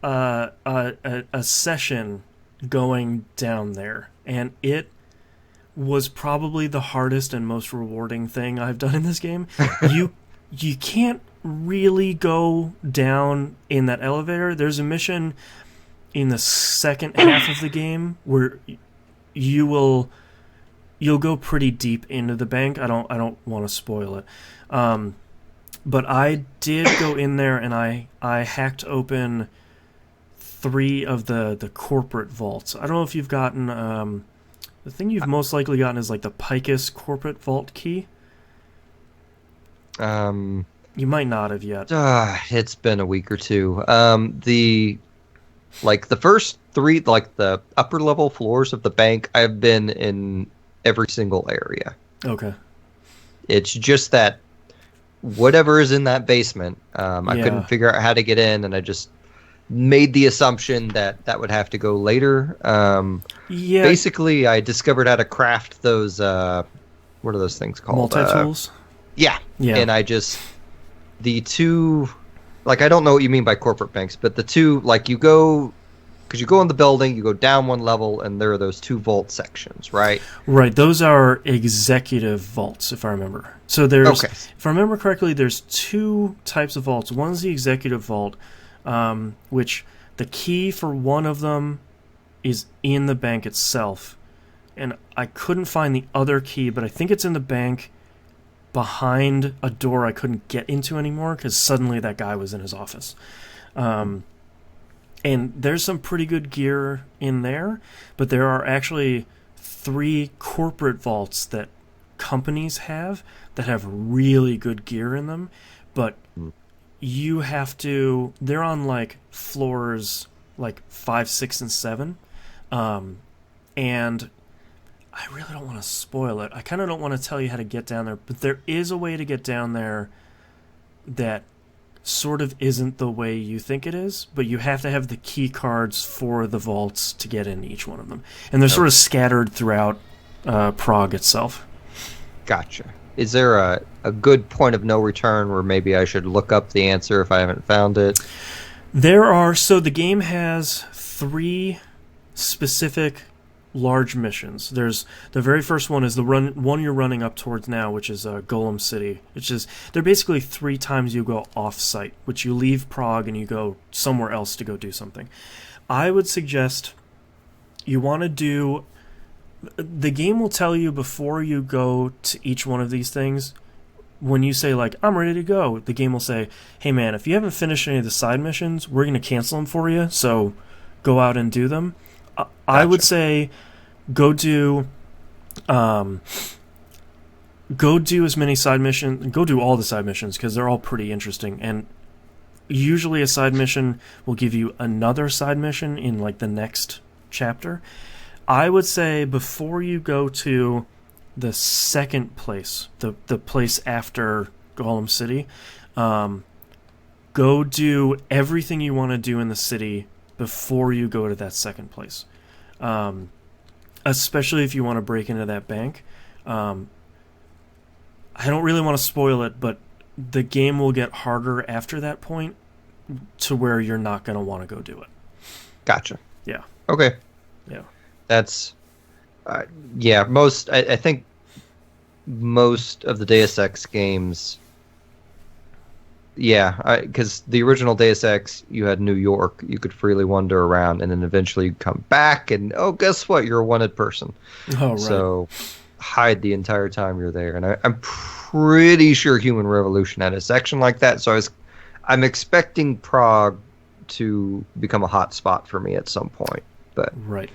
a session going down there, and it was probably the hardest and most rewarding thing I've done in this game. You can't really go down in that elevator. There's a mission in the second half of the game where you'll go pretty deep into the bank. I don't want to spoil it. But I did go in there and I hacked open 3 of the corporate vaults. I don't know if you've gotten the thing you've most likely gotten is like the Picus corporate vault key. You might not have yet. It's been a week or 2. The first 3, like the upper level floors of the bank, I've been in every single area. Okay. It's just that whatever is in that basement, I couldn't figure out how to get in, and I just made the assumption that would have to go later. Basically, I discovered how to craft those, what are those things called? Multi-tools? Yeah. And the 2, like, I don't know what you mean by corporate banks, but the 2, like, you go in the building, you go down 1 level, and there are those 2 vault sections, right? Right, those are executive vaults, if I remember. So there's, if I remember correctly, there's 2 types of vaults. One's the executive vault, which the key for one of them is in the bank itself. And I couldn't find the other key, but I think it's in the bank behind a door I couldn't get into anymore because suddenly that guy was in his office. And there's some pretty good gear in there, but there are actually 3 corporate vaults that companies have that have really good gear in them, but you have to, they're on like floors like 5, 6, and 7. And I really don't want to spoil it. I kind of don't want to tell you how to get down there, but there is a way to get down there that sort of isn't the way you think it is, but you have to have the key cards for the vaults to get in each one of them. And they're sort of scattered throughout Prague itself. Gotcha. Is there a good point of no return where maybe I should look up the answer if I haven't found it? So the game has 3 specific large missions. There's the very first one is the one you're running up towards now, which is Golem City. They're basically 3 times you go off-site, which you leave Prague and you go somewhere else to go do something. I would suggest you want to do... The game will tell you before you go to each one of these things. When you say, like, I'm ready to go, the game will say, hey man, if you haven't finished any of the side missions, we're going to cancel them for you, so go out and do them. Gotcha. I would say go do as many side missions, go do all the side missions, because they're all pretty interesting, and usually a side mission will give you another side mission in, like, the next chapter. I would say before you go to the second place, the place after Golem City, go do everything you want to do in the city before you go to that second place. Especially if you want to break into that bank. I don't really want to spoil it, but the game will get harder after that point to where you're not going to want to go do it. Gotcha. Yeah. Okay. Yeah. That's, I think most of the Deus Ex games, because the original Deus Ex, you had New York, you could freely wander around, and then eventually you'd come back, and guess what? You're a wanted person. Oh, right. So hide the entire time you're there. And I'm pretty sure Human Revolution had a section like that, so I'm expecting Prague to become a hot spot for me at some point. But right.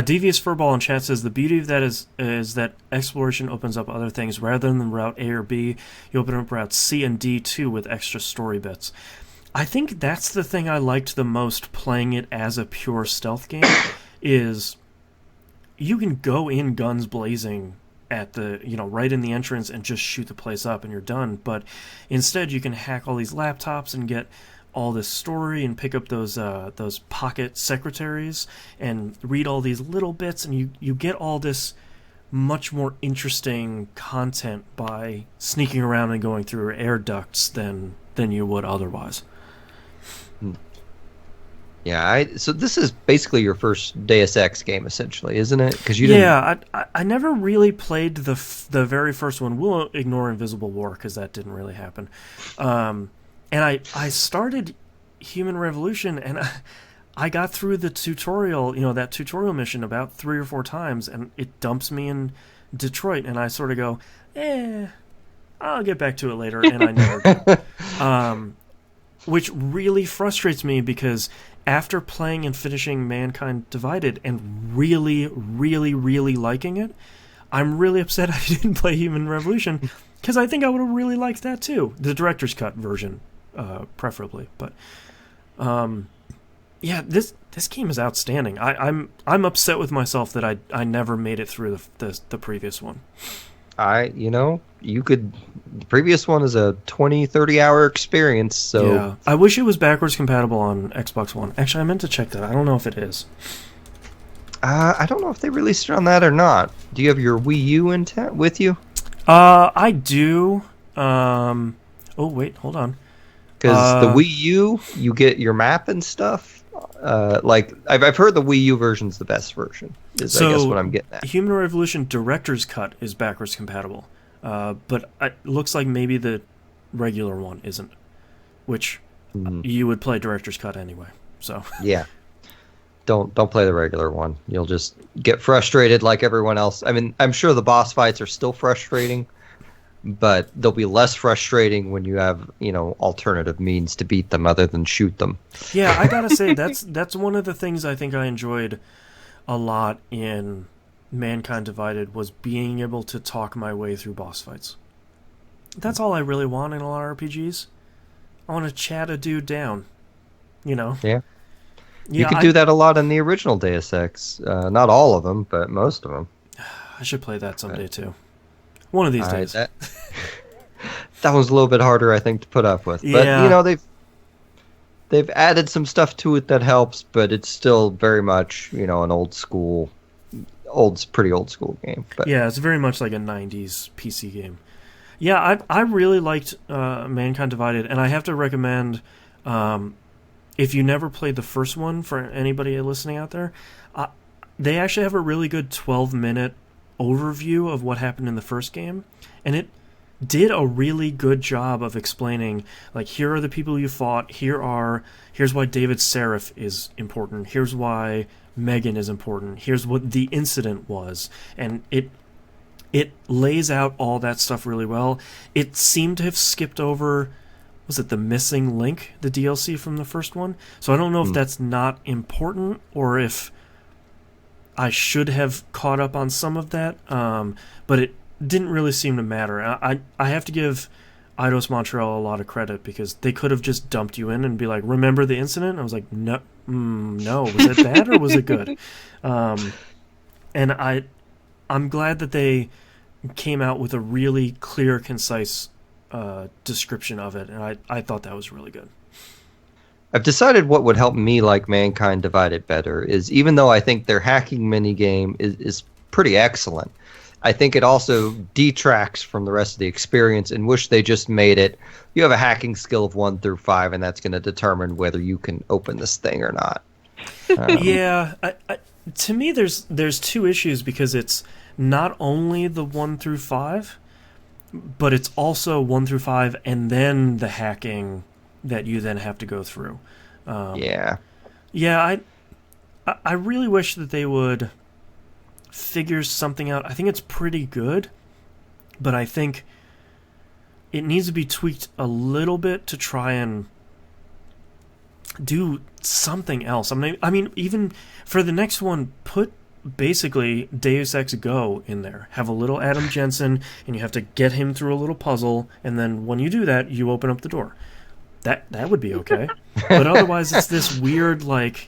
Devious Furball in chat says the beauty of that is that exploration opens up other things rather than route A or B. You open up routes C and D too with extra story bits. I think that's the thing I liked the most playing it as a pure stealth game is you can go in guns blazing at the right in the entrance and just shoot the place up and you're done. But instead you can hack all these laptops and get all this story and pick up those pocket secretaries and read all these little bits, and you get all this much more interesting content by sneaking around and going through air ducts than you would otherwise. Yeah, so this is basically your first Deus Ex game, essentially, isn't it? Because you didn't... Yeah, I never really played the very first one. We'll ignore Invisible War because that didn't really happen. And I started Human Revolution, and I got through the tutorial, that tutorial mission about 3 or 4 times, and it dumps me in Detroit, and I sort of go, I'll get back to it later, and I never do. Which really frustrates me because after playing and finishing Mankind Divided and really, really, really liking it, I'm really upset I didn't play Human Revolution because I think I would have really liked that too. The director's cut version. Preferably, but this game is outstanding. I'm upset with myself that I never made it through the previous one. The previous one is a 20-30 hour experience, so yeah. I wish it was backwards compatible on Xbox One. Actually, I meant to check that. I don't know if it is. I don't know if they released it on that or not. Do you have your Wii U with you? I do. Oh wait, hold on. Because the Wii U, you get your map and stuff. I've heard the Wii U version's the best version. I guess what I'm getting at. Human Revolution Director's Cut is backwards compatible, but it looks like maybe the regular one isn't, which you would play Director's Cut anyway. So yeah, don't play the regular one. You'll just get frustrated like everyone else. I mean, I'm sure the boss fights are still frustrating. But they'll be less frustrating when you have, alternative means to beat them other than shoot them. Yeah, I gotta say, that's one of the things I think I enjoyed a lot in Mankind Divided was being able to talk my way through boss fights. That's all I really want in a lot of RPGs. I want to chat a dude down, Yeah. You could do that a lot in the original Deus Ex. Not all of them, but most of them. I should play that someday, too. One of these days. That one's a little bit harder, I think, to put up with. Yeah. But they've added some stuff to it that helps, but it's still very much, an old school pretty old school game. But yeah, it's very much like a 90s PC game. Yeah, I really liked Mankind Divided, and I have to recommend, if you never played the first one, for anybody listening out there, they actually have a really good 12-minute overview of what happened in the first game, and it did a really good job of explaining, like, here are the people you fought, here's why David Seraph is important, here's why Megan is important, here's what the incident was, and it lays out all that stuff really well. It seemed to have skipped over, was it The Missing Link, the DLC from the first one? So I don't know if that's not important, or if I should have caught up on some of that, but it didn't really seem to matter. I have to give Eidos Montreal a lot of credit, because they could have just dumped you in and be like, remember the incident? And I was like, no, was it bad or was it good? And I'm glad that they came out with a really clear, concise description of it, and I thought that was really good. I've decided what would help me like Mankind Divided better is, even though I think their hacking minigame is pretty excellent, I think it also detracts from the rest of the experience, and wish they just made it, you have a hacking skill of 1 through 5, and that's going to determine whether you can open this thing or not. Yeah, to me there's two issues, because it's not only the 1 through 5, but it's also 1 through 5 and then the hacking that you then have to go through. Yeah, I really wish that they would figure something out. I think it's pretty good, but I think it needs to be tweaked a little bit to try and do something else. I mean, even for the next one, put basically Deus Ex Go in there. Have a little Adam Jensen, and you have to get him through a little puzzle, and then when you do that, you open up the door. That would be okay. But otherwise, it's this weird, like,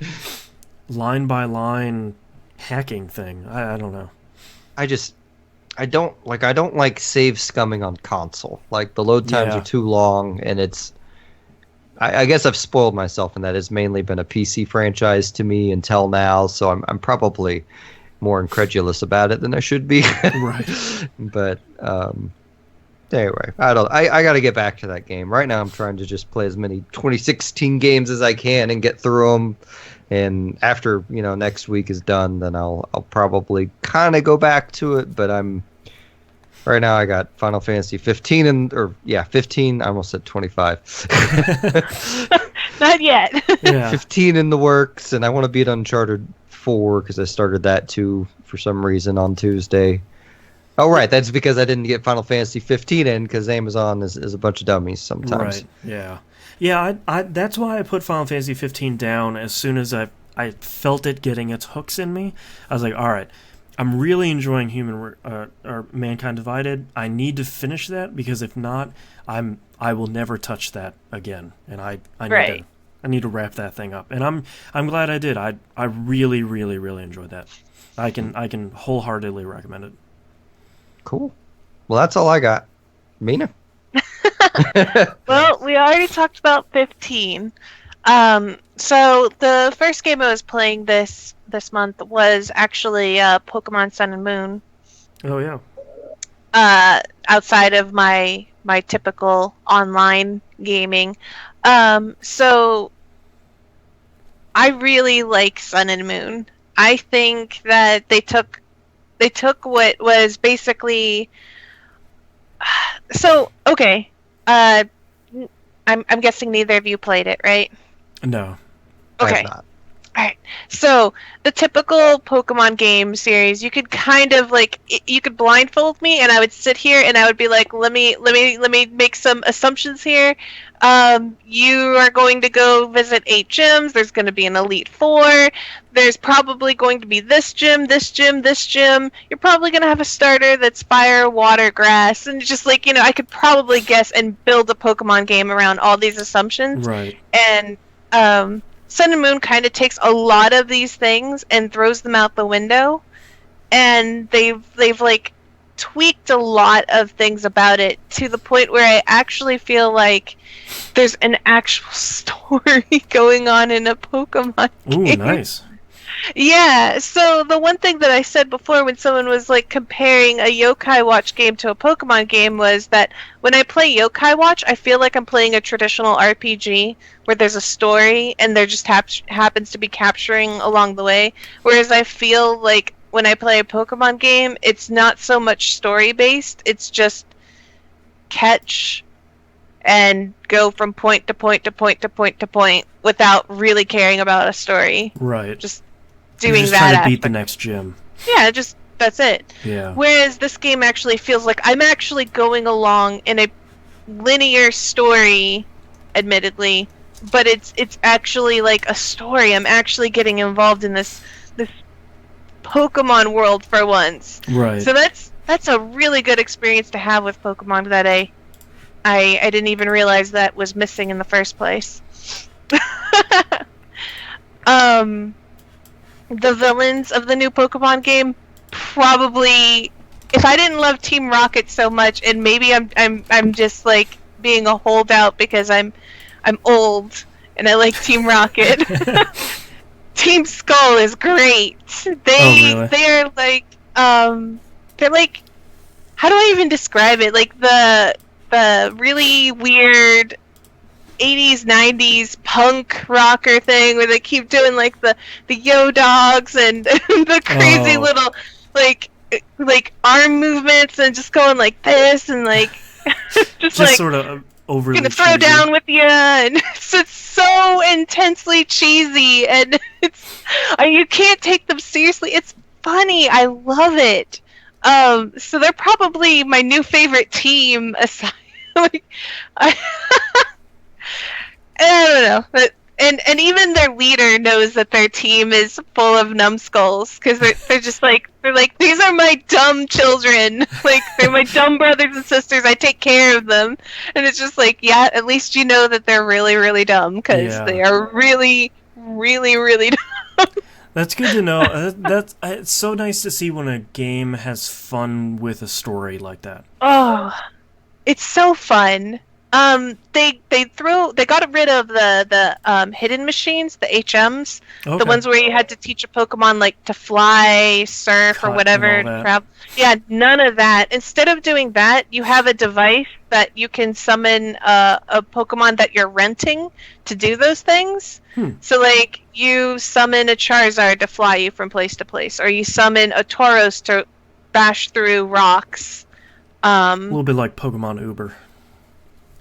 line-by-line hacking thing. I don't know. I don't like save scumming on console. Like, the load times are too long, and it's... I guess I've spoiled myself, and that has mainly been a PC franchise to me until now, so I'm probably more incredulous about it than I should be. Right. But anyway, I got to get back to that game. Right now I'm trying to just play as many 2016 games as I can and get through them. And after, next week is done, then I'll probably kind of go back to it, but right now I got Final Fantasy 15 15. I almost said 25. Not yet. Yeah. 15 in the works, and I want to beat Uncharted 4 because I started that too for some reason on Tuesday. Oh, right. That's because I didn't get Final Fantasy 15 in, because Amazon is a bunch of dummies sometimes. Right. Yeah. Yeah. I that's why I put Final Fantasy 15 down as soon as I felt it getting its hooks in me. I was like, all right. I'm really enjoying or Mankind Divided. I need to finish that, because if not, I will never touch that again. And I need to wrap that thing up. And I'm glad I did. I really, really, really enjoyed that. I can wholeheartedly recommend it. Cool. Well, that's all I got. Mina? Well, we already talked about 15. So the first game I was playing this month was actually Pokemon Sun and Moon. Oh yeah. Outside of my typical online gaming. So I really like Sun and Moon. I think that they took what was basically so okay. I'm guessing neither of you played it, right? No. Okay. I have not. All right. So the typical Pokemon game series, you could kind of you could blindfold me, and I would sit here and I would be like, let me make some assumptions here. You are going to go visit 8 gyms. There's going to be an Elite Four. There's probably going to be this gym, this gym, this gym. You're probably going to have a starter that's fire, water, grass, and just I could probably guess and build a Pokemon game around all these assumptions. Right. And Sun and Moon kind of takes a lot of these things and throws them out the window, and they've tweaked a lot of things about it to the point where I actually feel like there's an actual story going on in a Pokemon game. Ooh, nice. Yeah, so the one thing that I said before when someone was like comparing a Yokai Watch game to a Pokemon game was that when I play Yokai Watch, I feel like I'm playing a traditional RPG where there's a story and there just happens to be capturing along the way. Whereas I feel like when I play a Pokemon game, it's not so much story based, it's just catch and go from point to point to point to point to point without really caring about a story. Right. Just You're doing just that trying to beat the aspect. next gym. Yeah, just that's it. Yeah. Whereas this game actually feels like I'm actually going along in a linear story, admittedly, but it's actually like a story. I'm actually getting involved in this Pokemon world for once. Right. So that's a really good experience to have with Pokemon that I didn't even realize that was missing in the first place. The villains of the new Pokemon game probably, if I didn't love Team Rocket so much, and maybe I'm just like being a holdout because I'm old and I like Team Rocket. Team Skull is great. Really? They're like how do I even describe it? Like the really weird 80s 90s punk rocker thing where they keep doing like the yo dogs and the crazy little like arm movements and just going like this and like just like sort of overly gonna throw cheesy. down with you, and it's so intensely cheesy, and you can't take them seriously. It's funny. I love it. So they're probably my new favorite team. Aside, like, I don't know, but and even their leader knows that their team is full of numbskulls because they're just like these are my dumb children, like they're my dumb brothers and sisters. I take care of them, and it's just like, yeah, at least you know that they're really really dumb because they are really really really dumb. That's good to know. It's so nice to see when a game has fun with a story like that. Oh, it's so fun. They got rid of the hidden machines, the HMs, the ones where you had to teach a Pokemon like to fly, surf, or whatever, travel. Yeah, none of that. Instead of doing that, you have a device that you can summon a Pokemon that you're renting to do those things. So like you summon a Charizard to fly you from place to place, or you summon a Tauros to bash through rocks. A little bit like Pokemon Uber.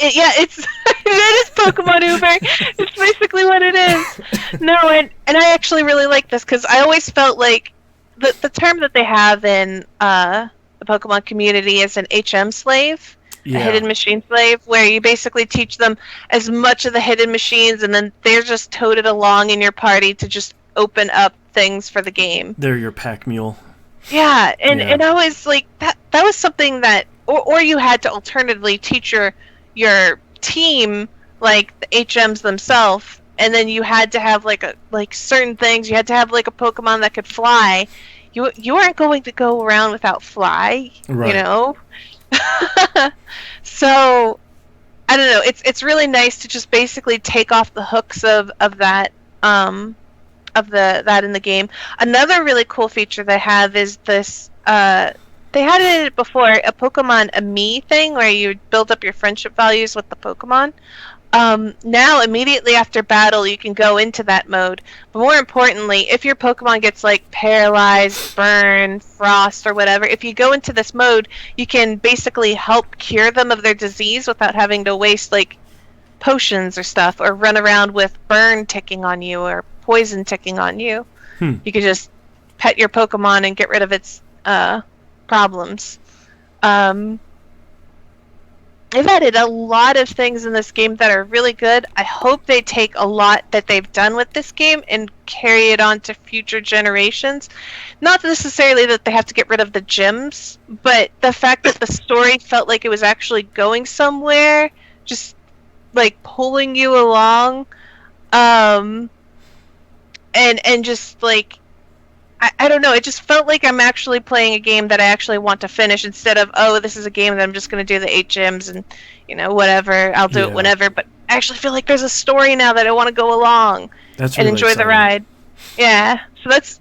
It's it is Pokemon Uber. It's basically what it is. No, and I actually really like this because I always felt like the term that they have in the Pokemon community is an HM slave, a hidden machine slave, where you basically teach them as much of the hidden machines, and then they're just toted along in your party to just open up things for the game. They're your pack mule. Yeah, and I was like that was something that, or you had to alternatively teach your team like the HMs themselves, and then you had to have like certain things. You had to have like a Pokemon that could fly. You aren't going to go around without fly, right. You know. So I don't know. It's really nice to just basically take off the hooks of that that in the game. Another really cool feature they have is this. They had it before, a Pokemon a me thing where you build up your friendship values with the Pokemon. Now, immediately after battle, you can go into that mode. But more importantly, if your Pokemon gets like paralyzed, burned, frost, or whatever, if you go into this mode, you can basically help cure them of their disease without having to waste like potions or stuff, or run around with burn ticking on you or poison ticking on you. You could just pet your Pokemon and get rid of its problems. They've added a lot of things in this game that are really good. I hope they take a lot that they've done with this game and carry it on to future generations. Not necessarily that they have to get rid of the gyms, but the fact that the story felt like it was actually going somewhere, just like pulling you along, and just like I don't know, it just felt like I'm actually playing a game that I actually want to finish instead of, oh, this is a game that I'm just going to do the 8 gyms and, you know, whatever, I'll do it whenever. But I actually feel like there's a story now that I want to go along and enjoy the ride. Yeah, so it's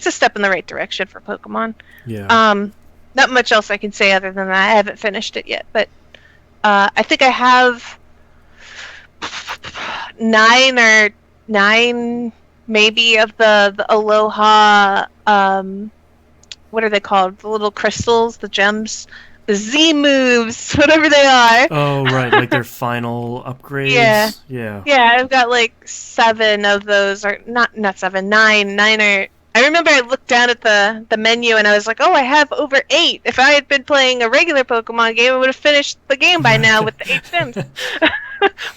a step in the right direction for Pokemon. Yeah. Not much else I can say other than that. I haven't finished it yet, but I think I have nine maybe of the Aloha. What are they called? The little crystals, the gems, the Z moves, whatever they are. Oh, right, like their final upgrades. Yeah. Yeah. Yeah, I've got like 7 of those, or not 7, 9. 9 are. I remember I looked down at the menu and I was like, oh, I have over 8. If I had been playing a regular Pokemon game, I would have finished the game by now with the 8 gems. But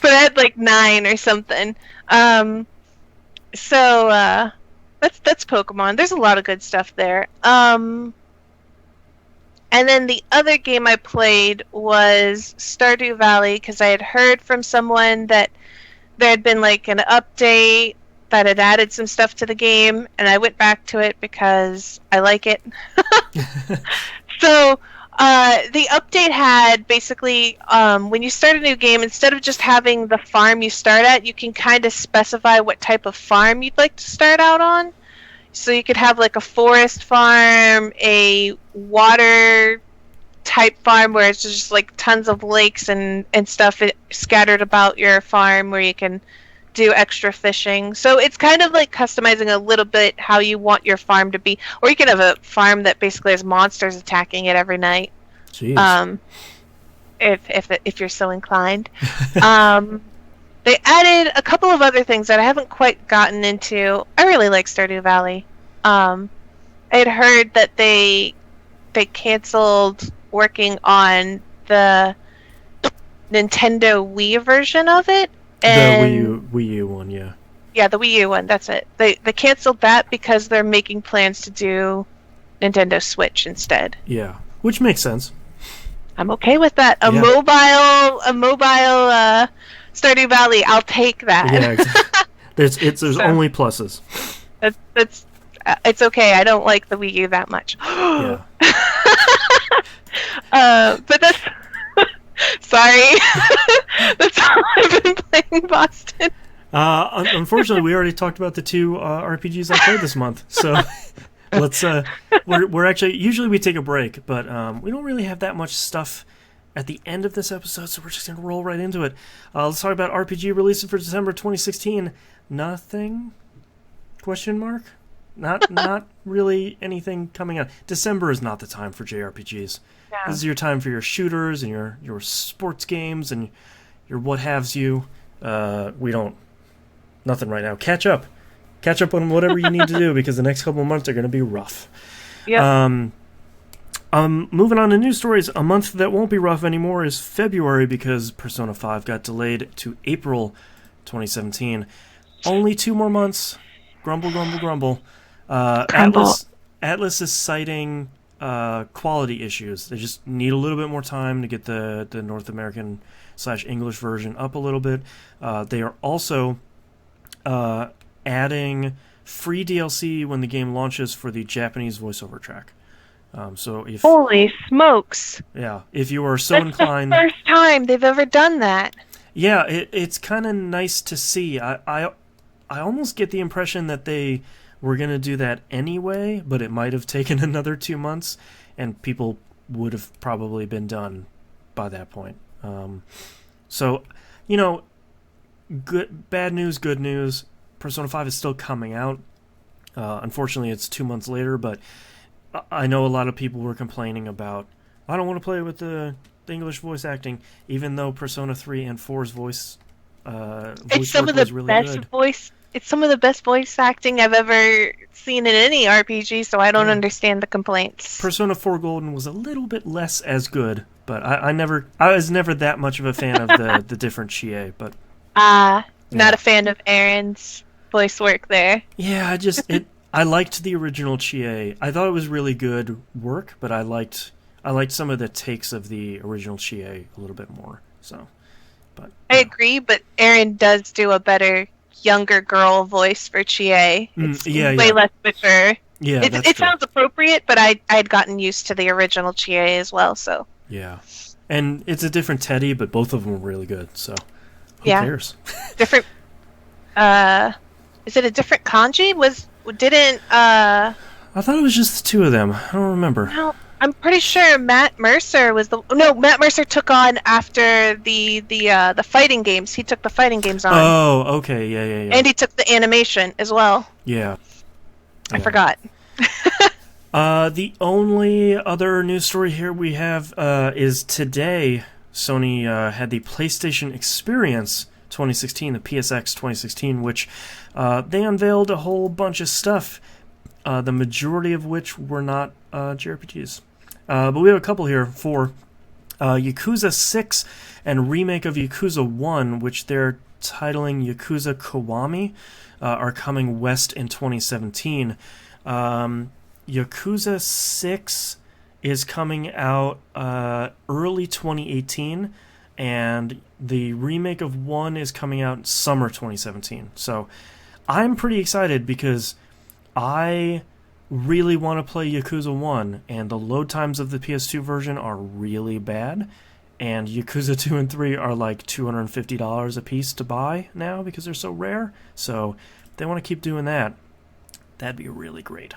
I had like 9 or something. So that's Pokemon. There's a lot of good stuff there. And then the other game I played was Stardew Valley, because I had heard from someone that there had been like an update that had added some stuff to the game, and I went back to it because I like it. So the update had basically, when you start a new game, instead of just having the farm you start at, you can kind of specify what type of farm you'd like to start out on. So you could have like a forest farm, a water type farm where it's just like tons of lakes and stuff scattered about your farm where you can do extra fishing. So it's kind of like customizing a little bit how you want your farm to be. Or you can have a farm that basically has monsters attacking it every night. Jeez. If you're so inclined. They added a couple of other things that I haven't quite gotten into. I really like Stardew Valley. I had heard that they canceled working on the Nintendo Wii version of it. And the Wii U one, yeah. Yeah, the Wii U one, that's it. They canceled that because they're making plans to do Nintendo Switch instead. Yeah, which makes sense. I'm okay with that. A mobile Stardew Valley, I'll take that. Yeah, exactly. There's only pluses. It's okay. I don't like the Wii U that much. Yeah. But that's sorry. That's all I've been playing, Boston. Unfortunately, we already talked about the 2 RPGs I played this month, so let's. We're actually usually we take a break, but we don't really have that much stuff at the end of this episode, so we're just gonna roll right into it. Let's talk about RPG releases for December 2016. Nothing? Question mark? Not really anything coming out. December is not the time for JRPGs. Yeah. This is your time for your shooters and your sports games and your what haves you. We don't. Nothing right now. Catch up on whatever you need to do because the next couple of months are going to be rough. Yeah. Moving on to news stories. A month that won't be rough anymore is February because Persona 5 got delayed to April 2017. Only 2 more months. Grumble, grumble, grumble. Atlas is citing quality issues. They just need a little bit more time to get the North American / English version up a little bit. They are also adding free DLC when the game launches for the Japanese voiceover track. So if holy smokes! Yeah, if you are so inclined, the first time they've ever done that. Yeah, it's kind of nice to see. I almost get the impression that they were going to do that anyway, but it might have taken another 2 months, and people would have probably been done by that point. So, bad news, good news. Persona 5 is still coming out. Unfortunately, it's 2 months later, but I know a lot of people were complaining about, I don't want to play with the English voice acting, even though Persona 3 and 4's voice work was really good. It's some of the best voice acting I've ever seen in any RPG, so I don't understand the complaints. Persona 4 Golden was a little bit less as good, but I was never that much of a fan of the different Chie, but not a fan of Aaron's voice work there. Yeah, I liked the original Chie. I thought it was really good work, but I liked some of the takes of the original Chie a little bit more. So, but I agree, but Aaron does do a better younger girl voice for Chie. It's way less mature. Yeah, it sounds appropriate, but I'd gotten used to the original Chie as well. So yeah, and it's a different Teddy, but both of them were really good. So who cares? Different. Is it a different kanji? Didn't I thought it was just the two of them. I don't remember. No, I'm pretty sure Matt Mercer was the no. Matt Mercer took on after the fighting games. He took the fighting games on. Oh, okay, yeah. And he took the animation as well. Yeah. I forgot. The only other news story here we have is today. Sony had the PlayStation Experience 2016, the PSX 2016, which they unveiled a whole bunch of stuff, the majority of which were not JRPGs. But we have a couple here for Yakuza 6 and remake of Yakuza 1, which they're titling Yakuza Kiwami, are coming west in 2017. Yakuza 6 is coming out early 2018, and the remake of 1 is coming out summer 2017. So I'm pretty excited because I really want to play Yakuza 1, and the load times of the PS2 version are really bad, and Yakuza 2 and 3 are like $250 a piece to buy now because they're so rare. So if they want to keep doing that, that'd be really great.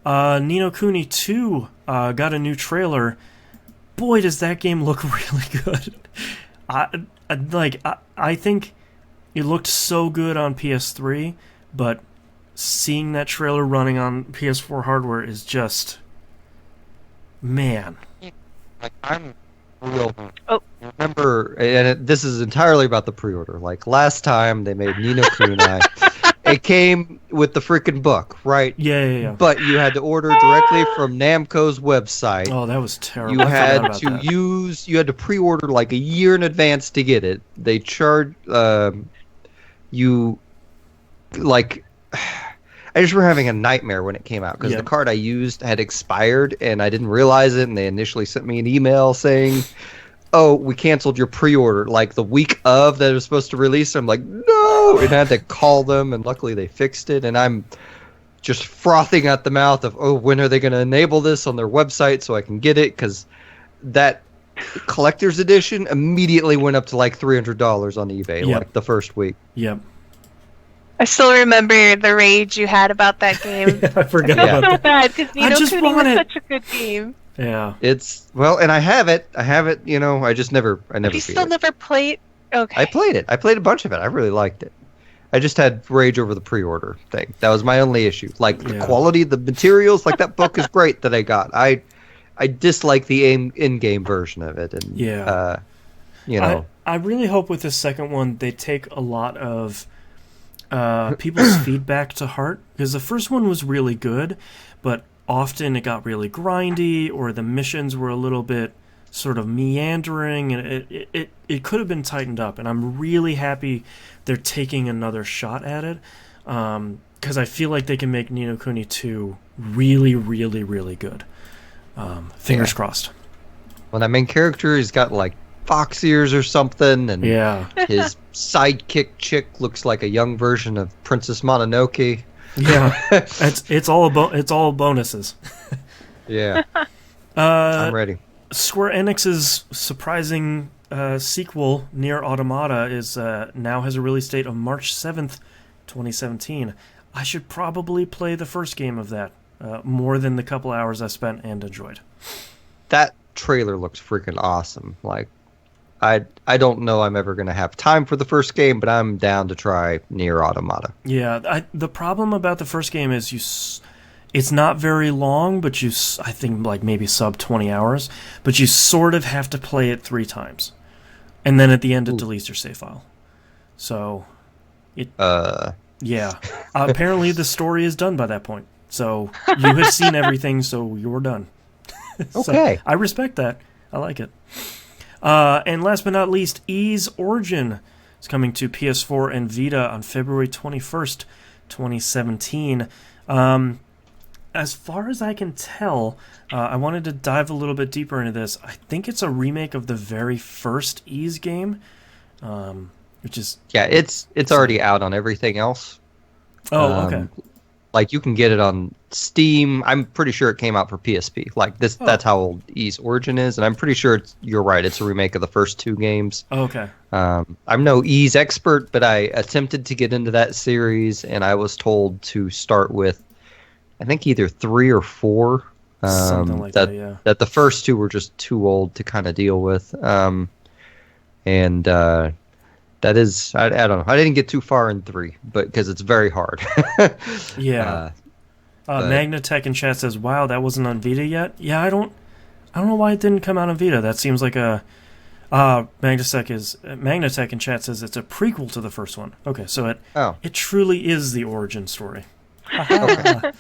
Ni no Kuni 2 got a new trailer. Boy, does that game look really good. I think it looked so good on PS3, but seeing that trailer running on PS4 hardware is just, man. Like, I'm real. Oh. Remember, and this is entirely about the pre-order. Like last time they made Ni no Kuni, it came with the freaking book, right? Yeah. But you had to order directly from Namco's website. Oh, that was terrible. You had to pre-order like a year in advance to get it. They charged you like. I just remember having a nightmare when it came out because the card I used had expired and I didn't realize it, and they initially sent me an email saying, "Oh, we canceled your pre-order like the week of that it was supposed to release." I'm like, "No!" And I had to call them, and luckily they fixed it. And I'm just frothing at the mouth of, "Oh, when are they going to enable this on their website so I can get it?" Because that collector's edition immediately went up to like $300 on eBay like the first week. Yep. I still remember the rage you had about that game. I forgot about that. so bad because Ni no Kuni was such a good game. Yeah. It's and I have it. You know, I never You still never played? Okay. I played it. I played a bunch of it. I really liked it. I just had rage over the pre-order thing. That was my only issue. Like the quality of the materials, like that book is great that I got. I dislike the in-game version of it, and you know. I really hope with this second one they take a lot of people's feedback to heart, because the first one was really good, but often it got really grindy, or the missions were a little bit sort of meandering, and it could have been tightened up. And I'm really happy they're taking another shot at it, because I feel like they can make Ni no Kuni 2 really, really, really good. Fingers crossed. Well, that main character, he's got like fox ears or something, and his sidekick chick looks like a young version of Princess Mononoke. Yeah, it's all bonuses. Yeah, I'm ready. Square Enix's surprising sequel, Nier Automata, is now has a release date of March 7th, 2017. I should probably play the first game of that more than the couple hours I spent and enjoyed. That trailer looks freaking awesome. Like, I don't know I'm ever going to have time for the first game, but I'm down to try Nier Automata. Yeah, the problem about the first game is it's not very long, but I think like maybe sub 20 hours, but you sort of have to play it 3 times. And then at the end it deletes your save file. So yeah. Apparently the story is done by that point. So you have seen everything, so you're done. Okay. So I respect that. I like it. And last but not least, Ys Origin is coming to PS4 and Vita on February 21st, 2017. As far as I can tell, I wanted to dive a little bit deeper into this. I think it's a remake of the very first Ys game, which is... Yeah, it's already out on everything else. Oh, okay. Like, you can get it on Steam. I'm pretty sure it came out for PSP. Like, that's how old Ys Origin is, and I'm pretty sure you're right. It's a remake of the first 2 games. Okay. I'm no Ys expert, but I attempted to get into that series, and I was told to start with, I think, either 3 or 4. Something like that, yeah. That the first 2 were just too old to kind of deal with. That is, I don't know. I didn't get too far in 3, but because it's very hard. Yeah. Magnatech in chat says, "Wow, that wasn't on Vita yet." Yeah, I don't know why it didn't come out on Vita. That seems like a. Magnatech in chat says it's a prequel to the first one. Okay, so it truly is the origin story. Okay.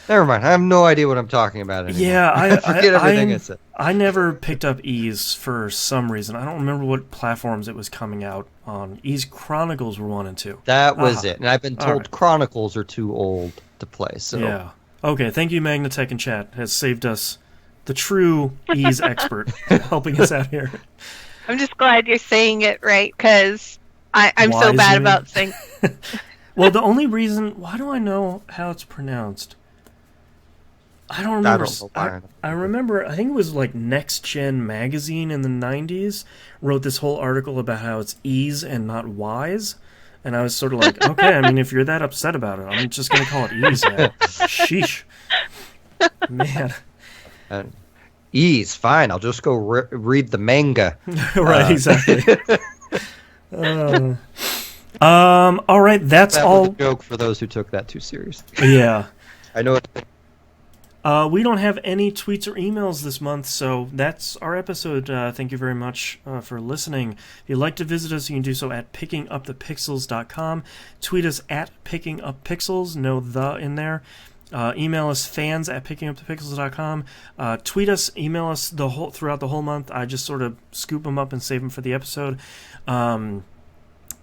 Never mind. I have no idea what I'm talking about anymore. Yeah, I forget everything I said. I never picked up Ys for some reason. I don't remember what platforms it was coming out on. Ys Chronicles were 1 and 2. That was it. And I've been told Chronicles are too old to play. So yeah. Okay, thank you, Magnatech in chat. Has saved us the true Ys expert helping us out here. I'm just glad you're saying it right, because I'm so bad about saying... Well, the only reason... Why do I know how it's pronounced? I don't remember. I remember, I think it was like Next Gen magazine in the 90s wrote this whole article about how it's Ys and not Ys. And I was sort of like, okay, I mean, if you're that upset about it, I'm just going to call it Ys now. Sheesh. Man. Ys, fine. I'll just go read the manga. Right, exactly. All right, that all. Was a joke for those who took that too seriously. Yeah. I know it. We don't have any tweets or emails this month, so that's our episode. Thank you very much for listening. If you'd like to visit us, you can do so at pickingupthepixels.com. Tweet us at pickinguppixels, no the in there. Email us fans@pickingupthepixels.com. Tweet us, email us throughout the whole month. I just sort of scoop them up and save them for the episode. And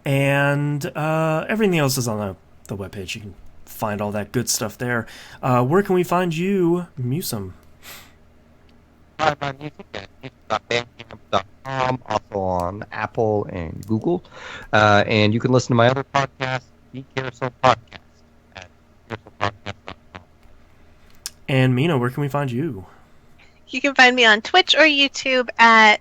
everything else is on the webpage. You can find all that good stuff there. Where can we find you, Musum? Find my music at music.bandcamp.com, also on Apple and Google. And you can listen to my other podcast, The Carousel Podcast, at carouselpodcast.com. And Mina, where can we find you? You can find me on Twitch or YouTube at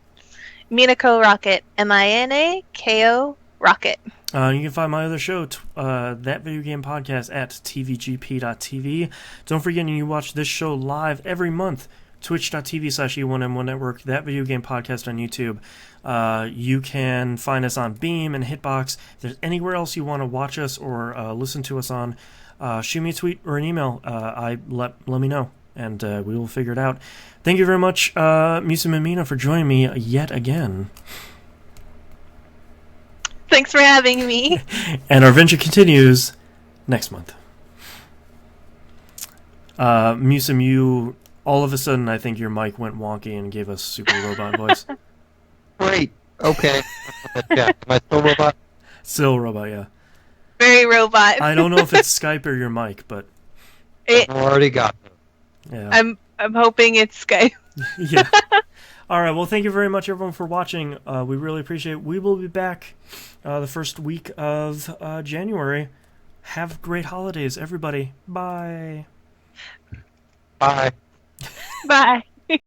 Minako Rocket, Minako Rocket. You can find my other show, That Video Game Podcast, at tvgp.tv. Don't forget, you watch this show live every month, twitch.tv/E1M1 Network, That Video Game Podcast on YouTube. You can find us on Beam and Hitbox. If there's anywhere else you want to watch us or listen to us on, shoot me a tweet or an email. Let me know, and we will figure it out. Thank you very much, Musum and Mina, for joining me yet again. Thanks for having me. And our adventure continues next month. Musum, you, all of a sudden, I think your mic went wonky and gave us super robot voice. Great. Okay. Yeah. Am I still robot? Still robot, yeah. Very robot. I don't know if it's Skype or your mic, but... I've already got it. Yeah. I'm hoping it's Skype. Yeah. All right, well, thank you very much, everyone, for watching. We really appreciate it. We will be back the first week of January. Have great holidays, everybody. Bye. Bye. Bye.